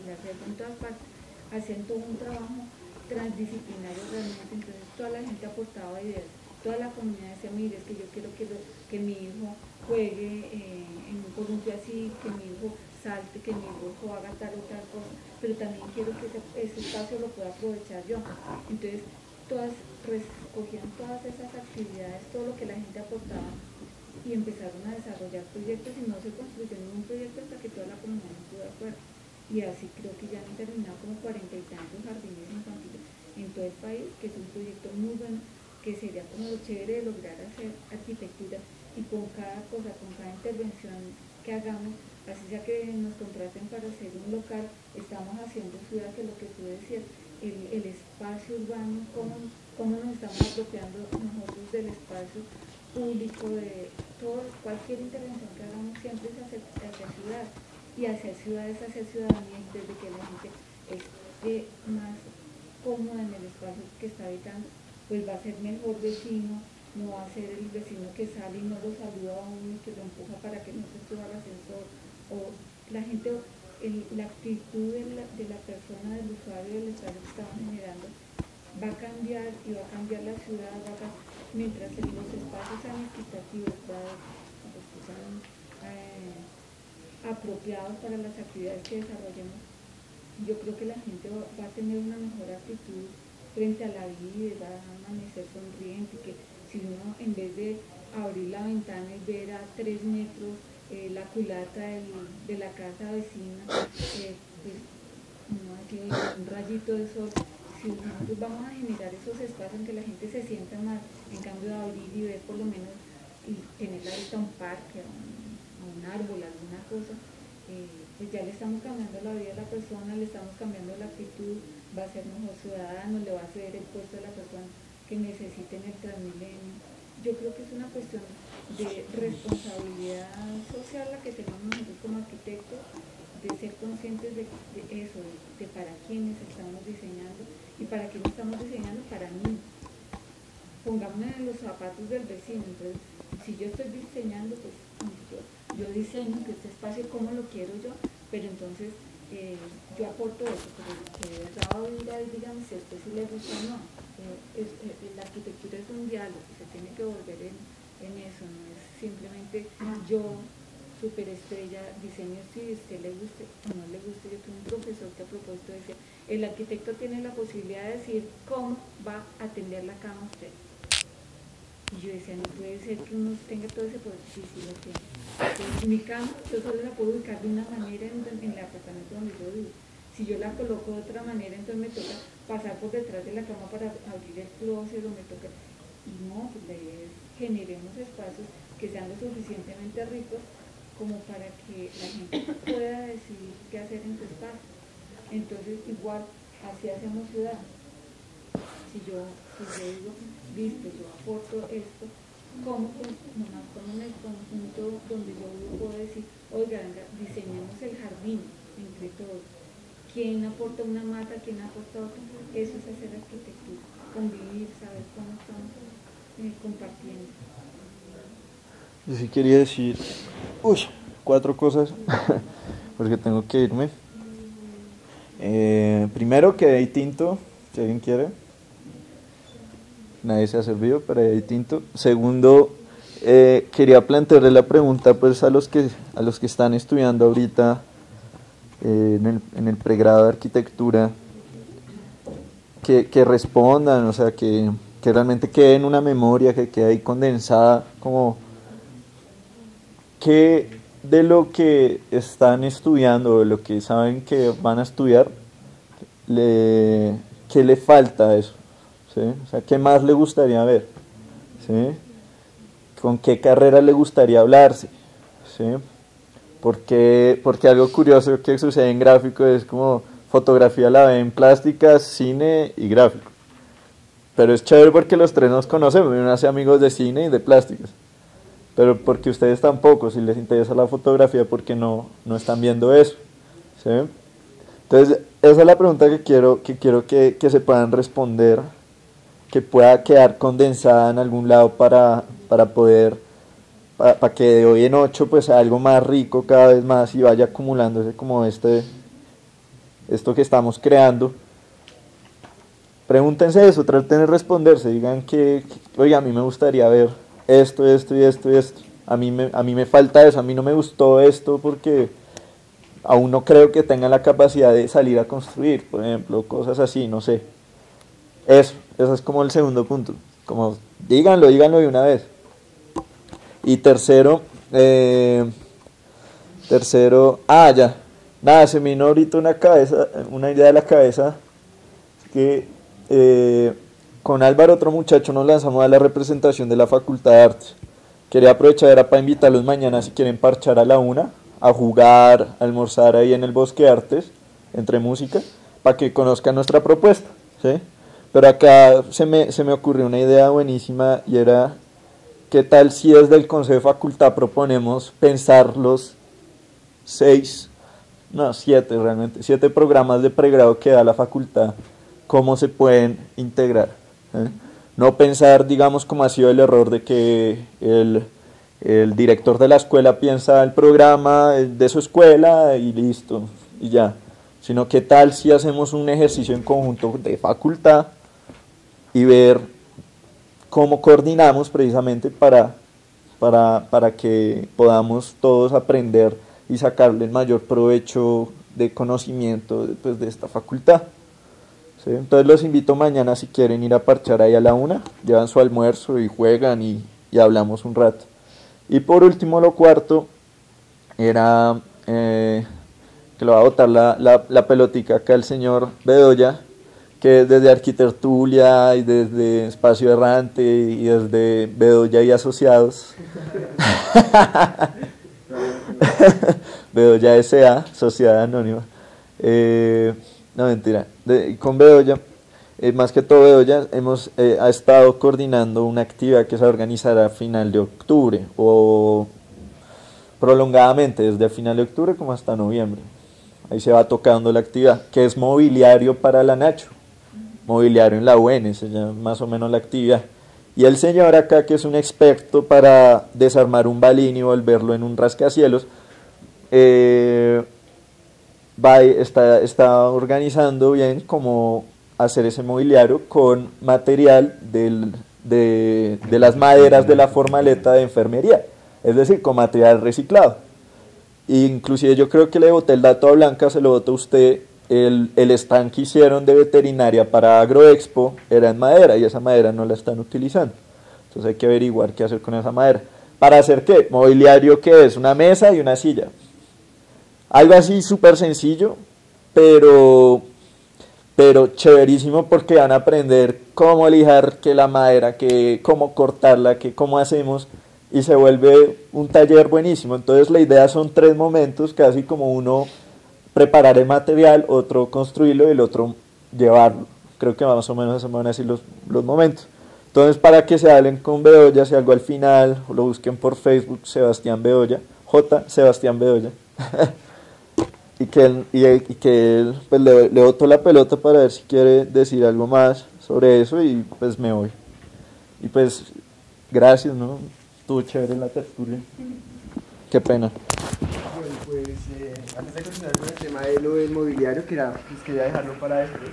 la Selva, en todas partes, hacían todo un trabajo transdisciplinario realmente. Entonces toda la gente aportaba ideas, toda la comunidad decía, mire, es que yo quiero que mi hijo juegue en un columpio así, que mi hijo salte, que mi hijo haga tal o tal cosa, pero también quiero que ese espacio lo pueda aprovechar yo. Entonces todas recogían todas esas actividades, todo lo que la gente aportaba, y empezaron a desarrollar proyectos, y no se construyó ningún proyecto hasta que toda la comunidad estuvo de acuerdo. Y así creo que ya han terminado como 40 y tantos jardines infantiles en todo el país, que es un proyecto muy bueno, que sería como lo chévere de lograr hacer arquitectura y con cada cosa, con cada intervención que hagamos, así sea que nos contraten para hacer un local, estamos haciendo ciudad, que lo que tú decías, el espacio urbano, cómo nos estamos apropiando nosotros del espacio público, de todo, cualquier intervención que hagamos siempre es hacia ciudad, y hacia ciudades, hacia ciudadanía, desde que la gente esté más cómoda en el espacio que está habitando, pues va a ser mejor vecino, no va a ser el vecino que sale y no lo saluda a uno y que lo empuja para que no se suba al ascensor, o la gente, la actitud de la persona, del usuario del espacio que estamos generando, va a cambiar, y va a cambiar la ciudad, mientras los espacios sean equitativos, que sean apropiados para las actividades que desarrollemos, yo creo que la gente va a tener una mejor actitud frente a la vida, va a amanecer sonriente, que si uno, en vez de abrir la ventana y ver a 3 metros la culata de la casa vecina, pues, no, aquí un rayito de sol, si nosotros vamos a generar esos espacios en que la gente se sienta más, en cambio de abrir y ver por lo menos, y tener la vista a un parque, a un árbol, alguna cosa, pues ya le estamos cambiando la vida a la persona, le estamos cambiando la actitud, va a ser mejor ciudadano, le va a ceder el puesto a la persona que necesite en el Transmilenio. Yo creo que es una cuestión de responsabilidad social la que tenemos nosotros como arquitectos, de ser conscientes de eso, de para quiénes estamos diseñando, y para quién estamos diseñando, para mí. Pongámonos en los zapatos del vecino. Entonces, si yo estoy diseñando, pues yo diseño que este espacio como lo quiero yo, pero entonces yo aporto eso, pero que de verdad va a venir a digamos si a usted sí le gusta o no. La arquitectura es un diálogo, se tiene que volver en eso, no es simplemente yo, superestrella, diseño si a usted le guste o no le guste. Yo tuve un profesor que a propósito decía, el arquitecto tiene la posibilidad de decir cómo va a tender la cama usted. Y yo decía, no puede ser que uno tenga todo ese poder. Sí, sí lo tiene. Entonces, mi cama, yo solo la puedo ubicar de una manera en el apartamento donde yo vivo. Si yo la coloco de otra manera, entonces me toca pasar por detrás de la cama para abrir el closet, o me toca... Y no, pues la idea es generemos espacios que sean lo suficientemente ricos como para que la gente pueda decidir qué hacer en su espacio. Entonces, igual, así hacemos ciudad. Si yo digo, listo, yo aporto esto, ¿cómo en el conjunto donde yo puedo decir, oiga, venga, diseñemos el jardín entre todos? ¿Quién aporta una mata, quién aporta otra? Eso es hacer arquitectura, convivir, saber cómo estamos compartiendo. Yo sí quería decir 4 cosas, porque tengo que irme. Primero, que hay tinto, si alguien quiere. Nadie se ha servido, pero hay tinto. Segundo, quería plantearle la pregunta pues a los que están estudiando ahorita en el pregrado de arquitectura, que respondan, o sea, que realmente quede en una memoria, que quede ahí condensada, como que de lo que están estudiando, de lo que saben que van a estudiar, ¿qué le falta a eso? ¿Sí? O sea, ¿qué más le gustaría ver? ¿Sí? ¿Con qué carrera le gustaría hablarse? ¿Sí? Porque algo curioso que sucede en gráfico es como fotografía la ve en plásticas, cine y gráfico. Pero es chévere porque los 3 nos conocemos, uno hace amigos de cine y de plásticas. Pero porque ustedes tampoco, si les interesa la fotografía, porque no están viendo eso. ¿Sí? Entonces, esa es la pregunta que quiero que se puedan responder, que pueda quedar condensada en algún lado para poder, para que de hoy en 8 pues sea algo más rico cada vez más y vaya acumulándose como esto que estamos creando. Pregúntense eso, traten de responderse, digan que oiga, a mí me gustaría ver esto y esto y esto, a mí me falta eso, a mí no me gustó esto porque aún no creo que tengan la capacidad de salir a construir, por ejemplo, cosas así, no sé. Eso es como el segundo punto, como díganlo de una vez. Y tercero, ya, nada, se me vino ahorita una idea de la cabeza, que con Álvaro, otro muchacho, nos lanzamos a la representación de la Facultad de Artes, quería aprovechar era para invitarlos mañana si quieren parchar a la 1, a jugar, a almorzar ahí en el Bosque de Artes, entre música, para que conozcan nuestra propuesta, ¿sí? Pero acá se me ocurrió una idea buenísima y era, ¿qué tal si desde el Consejo de Facultad proponemos pensar los 7 programas de pregrado que da la facultad, cómo se pueden integrar? No pensar, digamos, como ha sido el error de que el director de la escuela piensa el programa de su escuela y listo, y ya. Sino qué tal si hacemos un ejercicio en conjunto de facultad y ver cómo coordinamos precisamente para que podamos todos aprender y sacarle el mayor provecho de conocimiento pues, de esta facultad. ¿Sí? Entonces los invito mañana si quieren ir a parchar ahí a la 1, llevan su almuerzo y juegan y hablamos un rato. Y por último, lo cuarto era que le va a botar la pelotica acá el señor Bedoya, que desde Arquitertulia y desde Espacio Errante y desde Bedoya y Asociados, Bedoya S.A., Sociedad Anónima, no mentira, con Bedoya, más que todo Bedoya, ha estado coordinando una actividad que se organizará a final de octubre o prolongadamente desde final de octubre como hasta noviembre. Ahí se va tocando la actividad, que es mobiliario para la Nacho, mobiliario en la UN, se llama más o menos la actividad. Y el señor acá, que es un experto para desarmar un balín y volverlo en un rascacielos, está organizando bien cómo hacer ese mobiliario con material de las maderas de la formaleta de enfermería, es decir, con material reciclado. Inclusive yo creo que le boté el dato a Blanca, se lo botó usted, el stand que hicieron de veterinaria para Agroexpo era en madera y esa madera no la están utilizando. Entonces hay que averiguar qué hacer con esa madera. ¿Para hacer qué? Mobiliario, ¿qué es? Una mesa y una silla. Algo así súper sencillo, pero chéverísimo porque van a aprender cómo lijar que la madera, que cómo cortarla, que cómo hacemos, y se vuelve un taller buenísimo. Entonces la idea son 3 momentos, casi como uno preparar el material, otro construirlo y el otro llevarlo. Creo que más o menos esos van a decir los momentos. Entonces, para que se hablen con Bedoya, si algo al final, o lo busquen por Facebook, Sebastián Bedoya, Sebastián Bedoya, y que él pues, le botó la pelota para ver si quiere decir algo más sobre eso y pues me voy. Y pues, gracias, ¿no? Estuvo chévere la tertulia. Qué pena. Bueno, pues antes de continuar con el tema de lo del mobiliario, quería dejarlo para después.